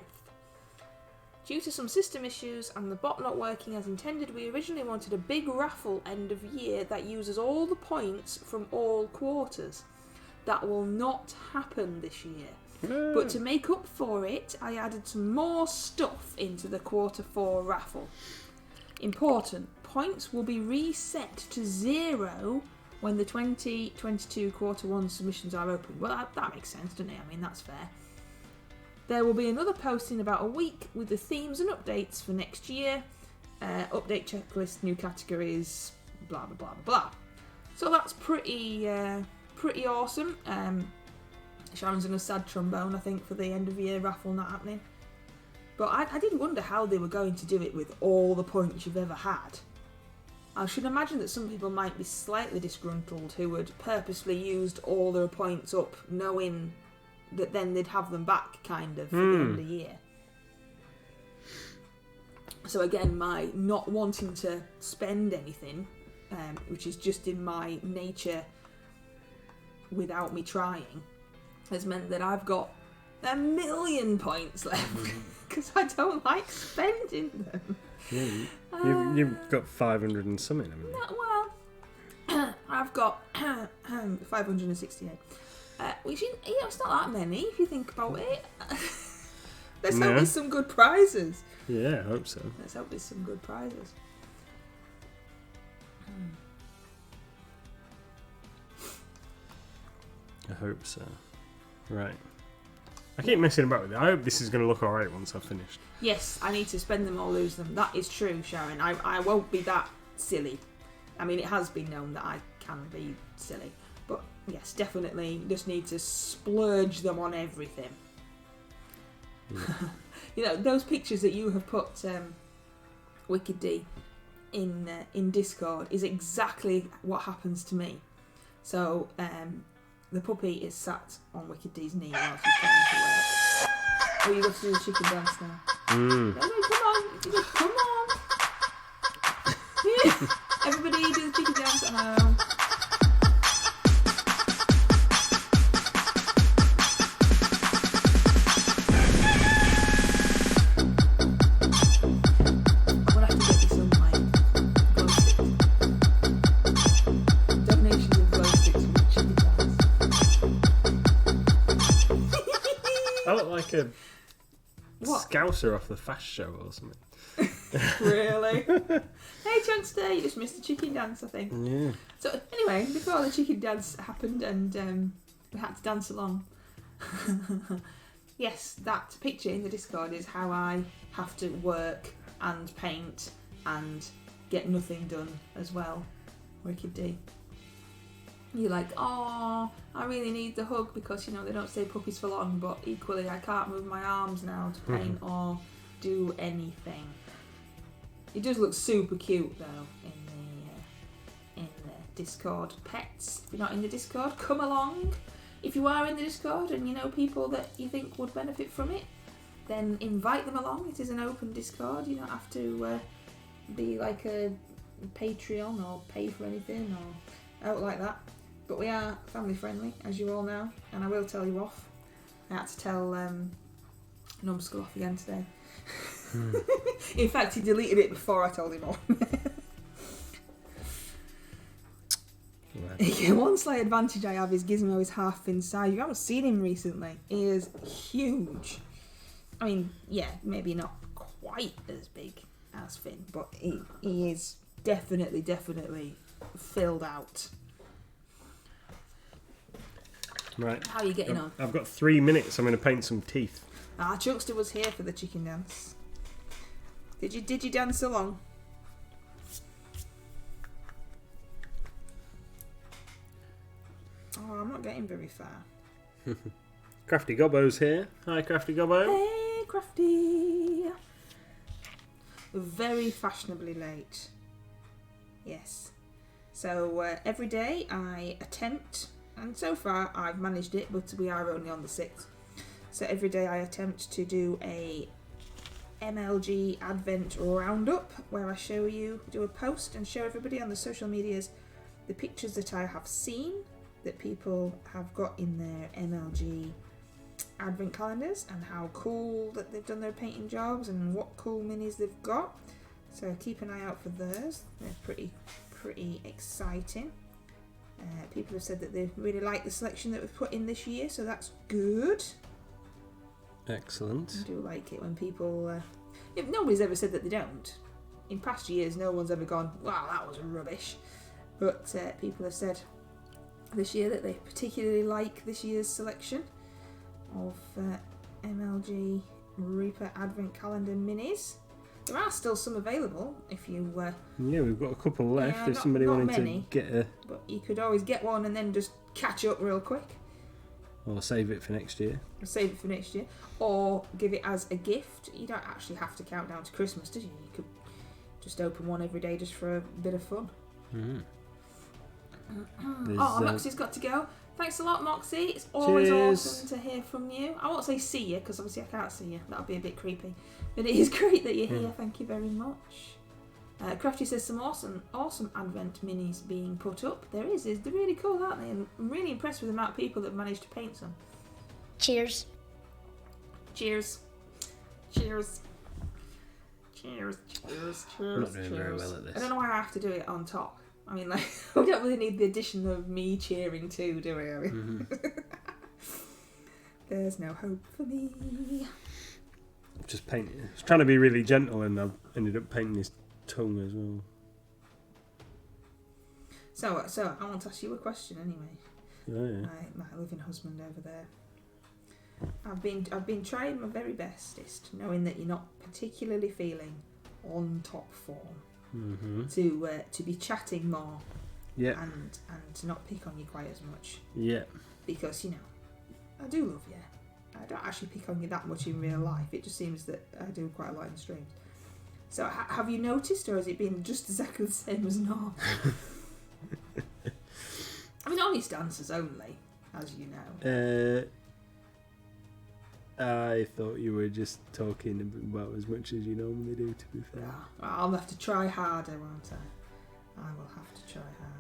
Due to some system issues and the bot not working as intended, we originally wanted a big raffle end of year that uses all the points from all quarters. That will not happen this year. No. But to make up for it, I added some more stuff into the Quarter 4 raffle. Important, points will be reset to 0 when the 2022 Quarter 1 submissions are open. Well, that makes sense, doesn't it? I mean, that's fair. There will be another post in about a week with the themes and updates for next year. Update checklist, new categories, blah, blah, blah, blah. So that's pretty awesome. Sharon's in a sad trombone, I think, for the end of year raffle not happening. But I did wonder how they were going to do it with all the points you've ever had. I should imagine that some people might be slightly disgruntled who had purposely used all their points up knowing that then they'd have them back, kind of, for the end of the year. So again, my not wanting to spend anything, which is just in my nature without me trying, has meant that I've got 1,000,000 points left because I don't like spending them. Yeah, you've got 500 and something, haven't you? Well, I've got 568. Which, it's not that many if you think about it. Let's hope there's some good prizes. Yeah, I hope so. Let's hope there's some good prizes. I hope so. Right. I keep messing about with it. I hope this is going to look alright once I've finished. Yes, I need to spend them or lose them. That is true, Sharon. I won't be that silly. I mean, it has been known that I can be silly. But yes, definitely just need to splurge them on everything. You know, those pictures that you have put Wicked D in Discord is exactly what happens to me. So the puppy is sat on Wicked D's knee while she's trying to work. Oh, you got to do the chicken dance now. No, come on. Come on. Everybody do the chicken dance at home. I'm gonna have to get you some glow sticks. Donations of glow sticks for the chicken dance. I look like a What? Scouser off the Fast Show or something. Really? Hey, Chunkster, you just missed the chicken dance, I think. Yeah. So, anyway, before the chicken dance happened and we had to dance along, yes, that picture in the Discord is how I have to work and paint and get nothing done as well. Wicked D. You're like, oh, I really need the hug because, you know, they don't stay puppies for long, but equally I can't move my arms now to paint or do anything. It does look super cute though in the Discord. Pets, if you're not in the Discord, come along. If you are in the Discord and you know people that you think would benefit from it, then invite them along. It is an open Discord. You don't have to be like a Patreon or pay for anything or out like that. But we are family friendly, as you all know, and I will tell you off. I had to tell Numbskull off again today. In fact, he deleted it before I told him off. One slight advantage I have is Gizmo is half Finn's size. You haven't seen him recently. He is huge. I mean, yeah, maybe not quite as big as Finn, but he is definitely filled out. Right. How are you getting on? I've got 3 minutes. I'm going to paint some teeth. Chuckster was here for the chicken dance. Did you dance along? Oh, I'm not getting very far. Crafty Gobbo's here. Hi, Crafty Gobbo. Hey, Crafty. Very fashionably late. Yes. So every day I attempt, and so far I've managed it, but we are only on the 6th. So every day I attempt to do a MLG Advent Roundup where I do a post and show everybody on the social medias the pictures that I have seen that people have got in their MLG Advent calendars and how cool that they've done their painting jobs and what cool minis they've got. So keep an eye out for those. They're pretty exciting. People have said that they really like the selection that we've put in this year, so that's good. Excellent. I do like it when people... if nobody's ever said that they don't. In past years, no one's ever gone, wow, that was rubbish. But people have said this year that they particularly like this year's selection of MLG Reaper Advent Calendar minis. There are still some available if you... yeah, we've got a couple left. Yeah, if somebody not wanted many, to get a... But you could always get one and then just catch up real quick. Or save it for next year. Or save it for next year. Or give it as a gift. You don't actually have to count down to Christmas, do you? You could just open one every day just for a bit of fun. Mm. Oh, Moxie's got to go. Thanks a lot, Moxie. It's always awesome to hear from you. I won't say see you, because obviously I can't see you. That'll be a bit creepy. But it is great that you're here. Thank you very much. Crafty says some awesome Advent minis being put up. They're really cool, aren't they? And I'm really impressed with the amount of people that have managed to paint some. Cheers. Cheers. Cheers. Cheers. Cheers. We're not doing very well at this. I don't know why I have to do it on top. I mean, like, we don't really need the addition of me cheering too, do we? I mean, there's no hope for me. Just painting. I was trying to be really gentle and I ended up painting his tongue as well. So I want to ask you a question anyway. Oh, yeah. My living husband over there. I've been trying my very bestest, knowing that you're not particularly feeling on top form, to be chatting more, and to not pick on you quite as much. Yeah. Because I do love you. I don't actually pick on you that much in real life. It just seems that I do quite a lot in streams. So have you noticed, or has it been just exactly the same as normal? I mean, honest answers only, as you know. I thought you were just talking about as much as you normally do, to be fair. Yeah, I'll have to try harder, won't I? I will have to try harder.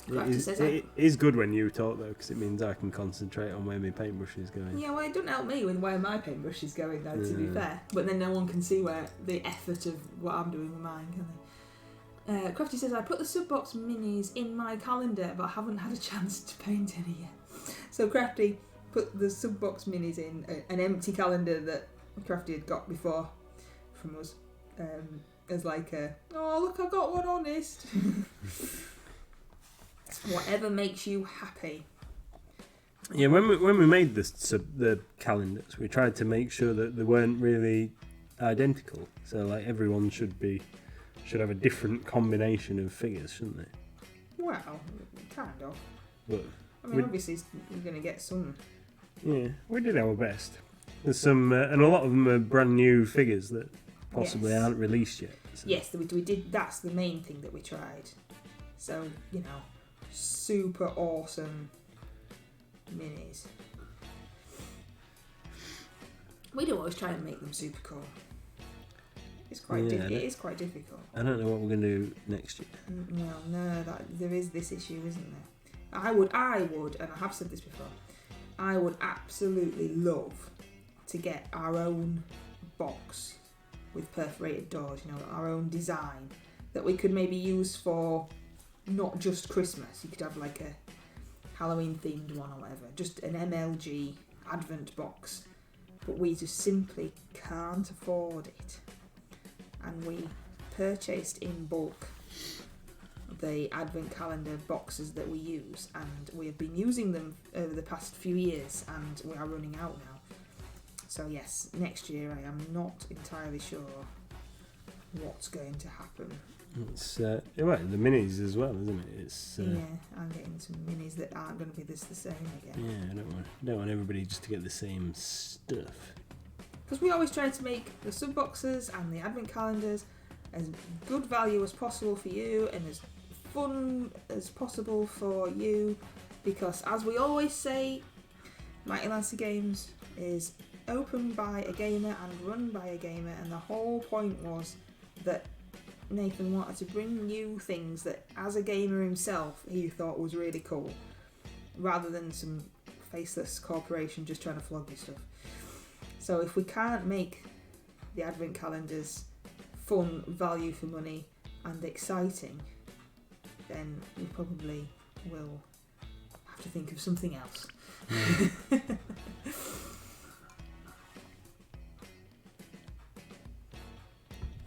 It is good when you talk, though, because it means I can concentrate on where my paintbrush is going. Yeah, well, it doesn't help me with where my paintbrush is going, though, to be fair. But then no one can see where the effort of what I'm doing with mine, can they? Crafty says, I put the Subbox minis in my calendar, but I haven't had a chance to paint any yet. So Crafty put the Subbox minis in an empty calendar that Crafty had got before from us, as like a, oh, look, I got one honest. Whatever makes you happy. Yeah, when we made the calendars, we tried to make sure that they weren't really identical. So like everyone should have a different combination of figures, shouldn't they? Well, kind of. But I mean, obviously you're going to get some. Yeah, we did our best. There's some, and a lot of them are brand new figures that possibly aren't released yet. So. Yes, we did. That's the main thing that we tried. So, you know, super awesome minis. We do always try and make them super cool. It's quite it is quite difficult. I don't know what we're going to do next year. No, there is this issue, isn't there? I would, and I have said this before, I would absolutely love to get our own box with perforated doors, you know, our own design that we could maybe use for not just Christmas. You could have like a Halloween themed one or whatever, just an MLG advent box, but we just simply can't afford it. And we purchased in bulk the advent calendar boxes that we use, and we have been using them over the past few years, and we are running out now. So yes, next year I am not entirely sure what's going to happen. It's well, the minis as well, isn't it? It's yeah, I'm getting some minis that aren't going to be the same again. Yeah, I don't want everybody just to get the same stuff. Because we always try to make the sub boxes and the advent calendars as good value as possible for you and as fun as possible for you, because as we always say, Mighty Lancer Games is opened by a gamer and run by a gamer, and the whole point was that Nathan wanted to bring you things that as a gamer himself he thought was really cool, rather than some faceless corporation just trying to flog you stuff. So if we can't make the advent calendars fun, value for money and exciting, then we probably will have to think of something else.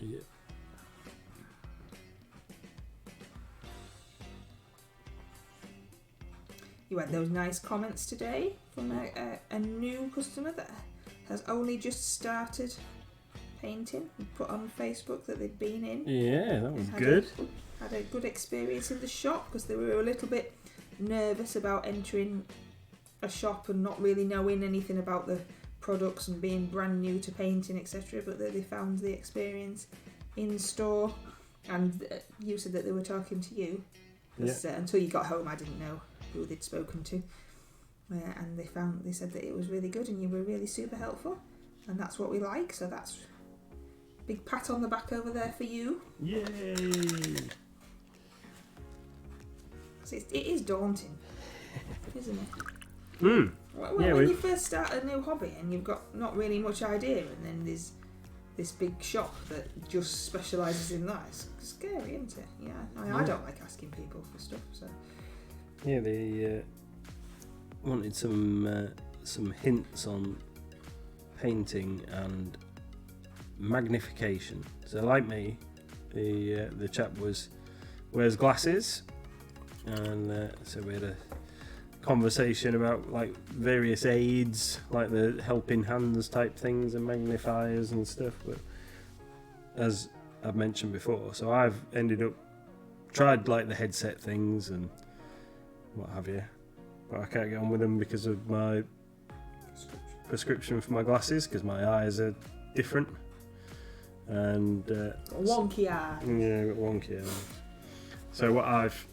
Yeah. You had those nice comments today from a new customer that has only just started painting and put on Facebook that they'd been in. Yeah, that was good. Had a good experience in the shop because they were a little bit nervous about entering a shop and not really knowing anything about the products and being brand new to painting, etc. But they found the experience in store, and you said that they were talking to you. Yeah. Until you got home, I didn't know who they'd spoken to, and they said that it was really good and you were really super helpful, and that's what we like. So that's a big pat on the back over there for you. Yay! It is daunting, isn't it? Mm. When you first start a new hobby and you've got not really much idea, and then there's this big shop that just specialises in that, it's scary, isn't it? Yeah, I don't like asking people for stuff. So yeah, they wanted some hints on painting and magnification. So like me, the chap wears glasses. And so we had a conversation about like various aids, like the helping hands type things and magnifiers and stuff. But as I've mentioned before, so I've ended up tried like the headset things and what have you, but I can't get on with them because of my prescription for my glasses, because my eyes are different. And wonky eye. yeah, wonky eye. So what I've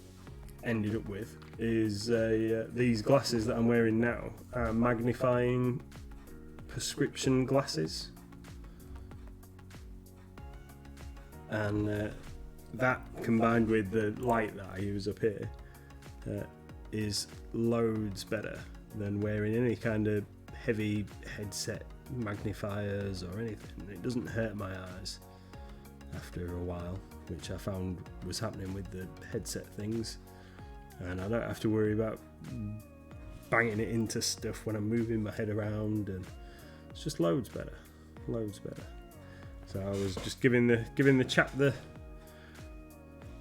ended up with is these glasses that I'm wearing now are magnifying prescription glasses, and that combined with the light that I use up here is loads better than wearing any kind of heavy headset magnifiers or anything. It doesn't hurt my eyes after a while, which I found was happening with the headset things, and I don't have to worry about banging it into stuff when I'm moving my head around, and it's just loads better. So I was just giving the chap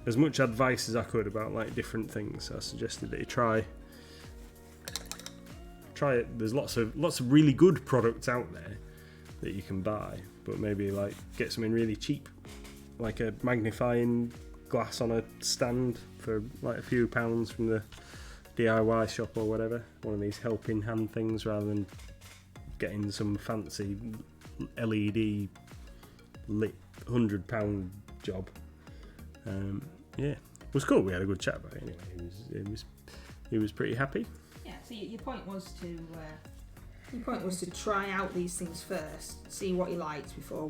as much advice as I could about like different things. So I suggested that he try it. There's lots of really good products out there that you can buy, but maybe like get something really cheap, like a magnifying glass on a stand for like a few pounds from the DIY shop or whatever. One of these helping hand things, rather than getting some fancy LED lit £100 job. Yeah, it was cool. We had a good chat about it anyway. He was pretty happy. Yeah. So your point was to try out these things first, see what you liked before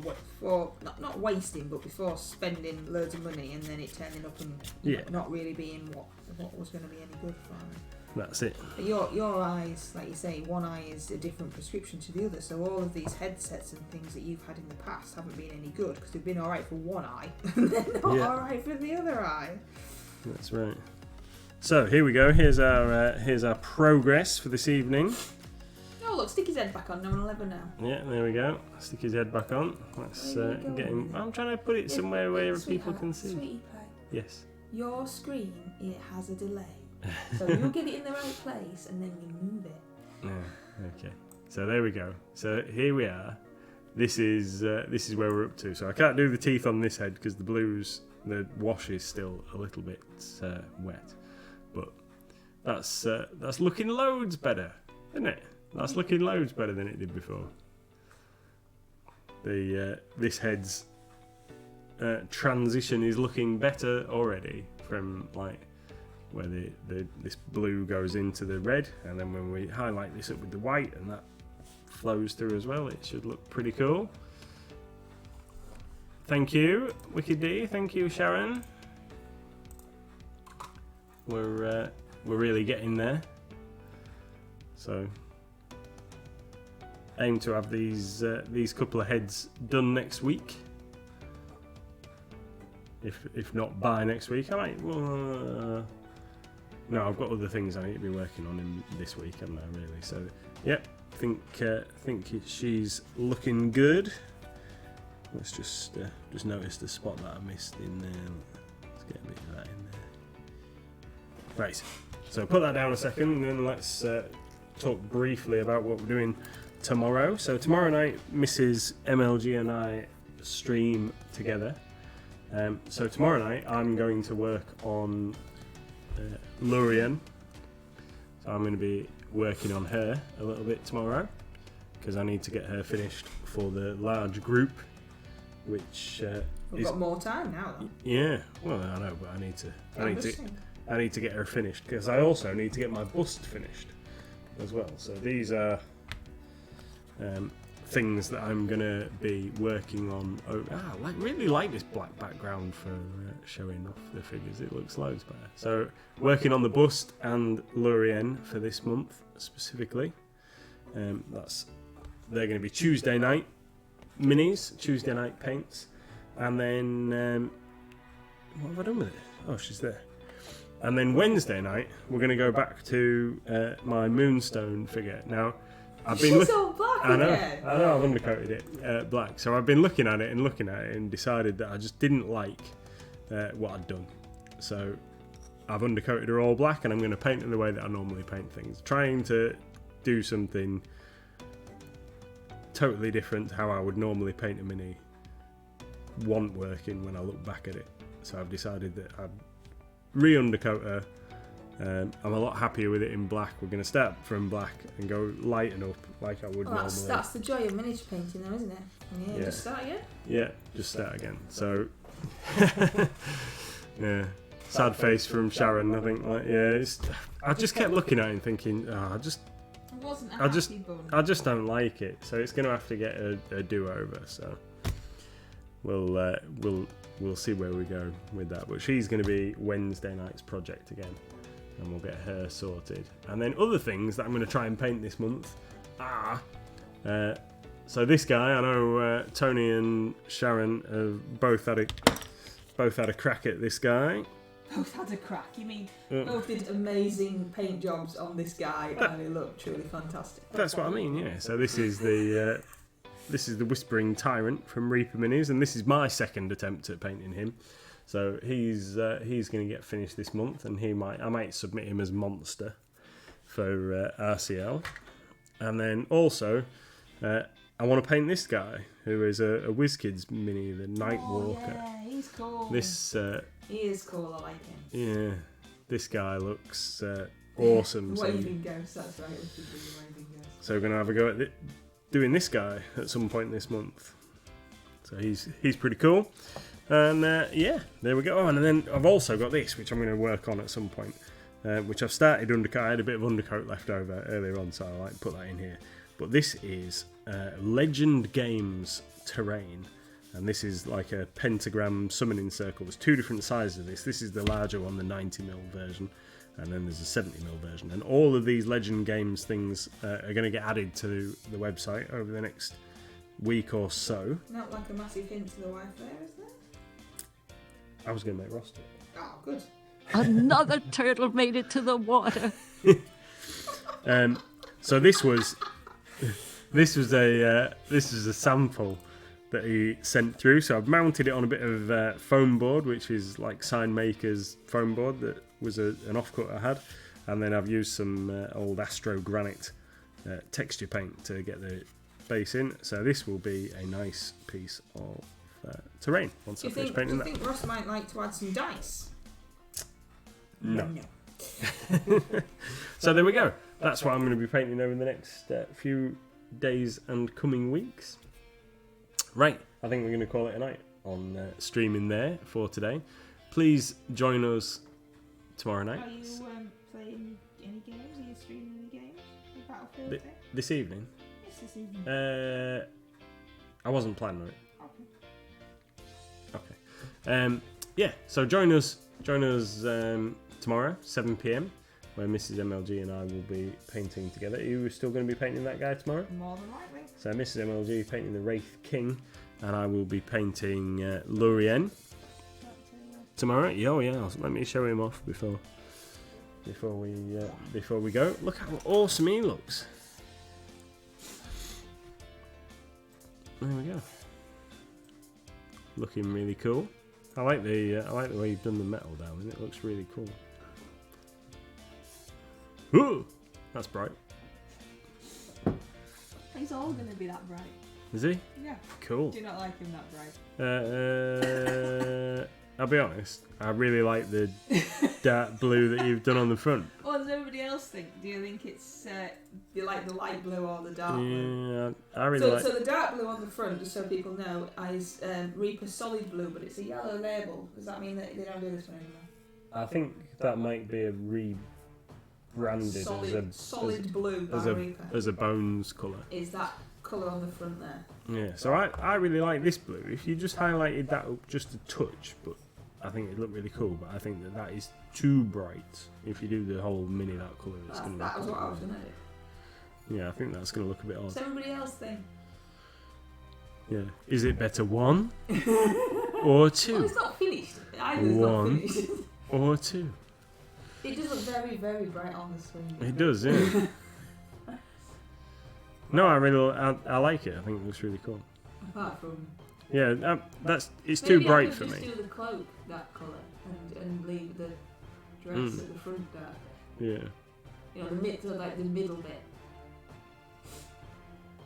not wasting, but before spending loads of money and then it turning up and not really being what was going to be any good for him. That's it. But your eyes, like you say, one eye is a different prescription to the other. So all of these headsets and things that you've had in the past haven't been any good because they've been all right for one eye and they're not all right for the other eye. That's right. So here we go. Here's our progress for this evening. Oh look, stick his head back on. No one will ever know. Yeah, there we go. Stick his head back on. Let's get him. I'm trying to put it somewhere where people can see. Sweetie pie. Yes. Your screen, it has a delay. So you'll get it in the right place and then you move it. Yeah, okay. So there we go. So here we are. This is where we're up to. So I can't do the teeth on this head because the wash is still a little bit wet. But that's looking loads better, isn't it? That's looking loads better than it did before. This head's transition is looking better already from like where this blue goes into the red, and then when we highlight this up with the white and that flows through as well, it should look pretty cool. Thank you, Wicked D. Thank you, Sharon. We're really getting there. So aim to have these couple of heads done next week. If not by next week, I might. No, I've got other things I need to be working on in this week, haven't I? Really. So, yep. Think she's looking good. Let's just notice the spot that I missed in there. Let's get a bit of that in there. Right. So put that down a second, and then let's talk briefly about what we're doing tomorrow. So tomorrow night, Mrs. MLG and I stream together. So tomorrow night, I'm going to work on Lurian. So I'm going to be working on her a little bit tomorrow because I need to get her finished for the large group, which We've got more time now, though. Yeah, well, I know, but I need to get her finished because I also need to get my bust finished as well. So these are things that I'm gonna be working on. I really like this black background for showing off the figures. It looks loads better. So working on the bust and Lurian for this month specifically. They're going to be Tuesday night minis, Tuesday night paints, and then what have I done with it? Oh, she's there. And then Wednesday night we're going to go back to my Moonstone figure. Now I've been She's all black again. I know, I've undercoated it black. So I've been looking at it and decided that I just didn't like what I'd done. So I've undercoated her all black, and I'm going to paint her the way that I normally paint things, trying to do something totally different to how I would normally paint a mini want working when I look back at it. So I've decided that I'd re-undercoat her I'm a lot happier with it in black. We're going to start from black and go lighten up like I would Well, normally. that's the joy of miniature painting, though, isn't it? Yeah. Just start again. Yeah, just start again. So, yeah, sad face from Sharon. I think, like, yeah, I just kept looking at it and thinking, oh, It wasn't a happy bun. I just don't like it. So it's going to have to get a do-over. So we'll see where we go with that. But she's going to be Wednesday night's project again, and we'll get her sorted. And then other things that I'm going to try and paint this month are. So this guy, I know Tony and Sharon have both had a crack at this guy. Both had a crack. You mean both did amazing paint jobs on this guy, and it looked truly fantastic. That's what I mean, yeah. So this is the Whispering Tyrant from Reaper Minis, and this is my second attempt at painting him. So he's going to get finished this month, and I might submit him as Monster for RCL, and then also. I want to paint this guy, who is a WizKids mini, the Nightwalker. Yeah, he's cool. He is cool, I like him. Yeah, this guy looks awesome. Waving ghost, that's right. Waving ghost. So we're going to have a go at doing this guy at some point this month. So he's pretty cool. And yeah, there we go. Oh, and then I've also got this, which I'm going to work on at some point, which I've started undercoat. I had a bit of undercoat left over earlier on, so I like put that in here. But this is Legend Games Terrain, and this is like a pentagram summoning circle. There's two different sizes of this. This is the larger one, the 90mm version, and then there's a 70mm version. And all of these Legend Games things are going to get added to the website over the next week or so. Not like a massive hint to the wife there, is there? I was going to make roster. Oh, good. Another turtle made it to the water. So this was a sample that he sent through. So I've mounted it on a bit of foam board, which is like Sign Maker's foam board that was an offcut I had, and then I've used some old Astro Granite texture paint to get the base in. So this will be a nice piece of terrain once I finish painting that. Do you think Ross might like to add some dice? No. So there we go. That's what I'm going to be painting over the next few days and coming weeks. Right, I think we're going to call it a night on streaming there for today. Please join us tomorrow night. Are you playing any games? Are you streaming any games? Battlefield this evening? Yes, this evening. I wasn't planning on it. Okay. Okay. Yeah, so join us tomorrow, 7 PM. Where Mrs. MLG and I will be painting together. Are you still going to be painting that guy tomorrow? More than likely. So Mrs. MLG painting the Wraith King, and I will be painting Lurien tomorrow. Oh yeah, let me show him off before we go. Look how awesome he looks. There we go. Looking really cool. I like the way you've done the metal down, and it looks really cool. Ooh, that's bright. He's all going to be that bright. Is he? Yeah. Cool. Do you not like him that bright? I'll be honest. I really like the dark blue that you've done on the front. What does everybody else think? Do you think it's you like the light blue or the dark blue? Yeah, I really like. So the dark blue on the front, just so people know, is Reaper Solid Blue, but it's a yellow label. Does that mean that they don't do this one anymore? I think that might be a rebranded solid blue by Reaper. as a bones colour. Is that colour on the front there? Yeah, so I really like this blue. If you just highlighted that up just a touch, but I think it'd look really cool. But I think that is too bright. If you do the whole mini that colour, it's going to that was what I was going to do. Yeah, I think that's going to look a bit odd. Does everybody else think? Yeah. Is it better 1 or 2? Well, it's not finished. Either is not finished. Or 2. It does look very, very bright on the screen. It does, yeah. No, I like it. I think it looks really cool. Apart from... Yeah, it's too bright for me. Maybe I could just do the cloak that colour and leave the dress at the front dark. Yeah. You know, the middle bit.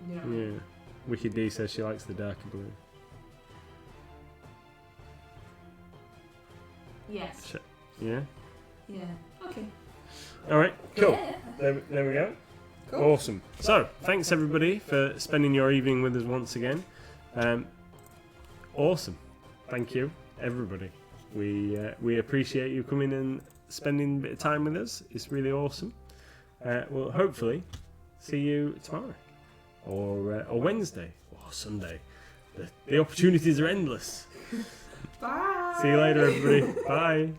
You know what I mean? Yeah. Wicked D says she likes the darker blue. Yes. Yeah? Yeah. Okay. All right, cool. Yeah. There we go. Cool. Awesome. So, thanks everybody for spending your evening with us once again. Awesome. Thank you, everybody. We appreciate you coming and spending a bit of time with us. It's really awesome. We'll hopefully see you tomorrow, or Wednesday, or Sunday. The opportunities are endless. Bye. See you later, everybody. Bye.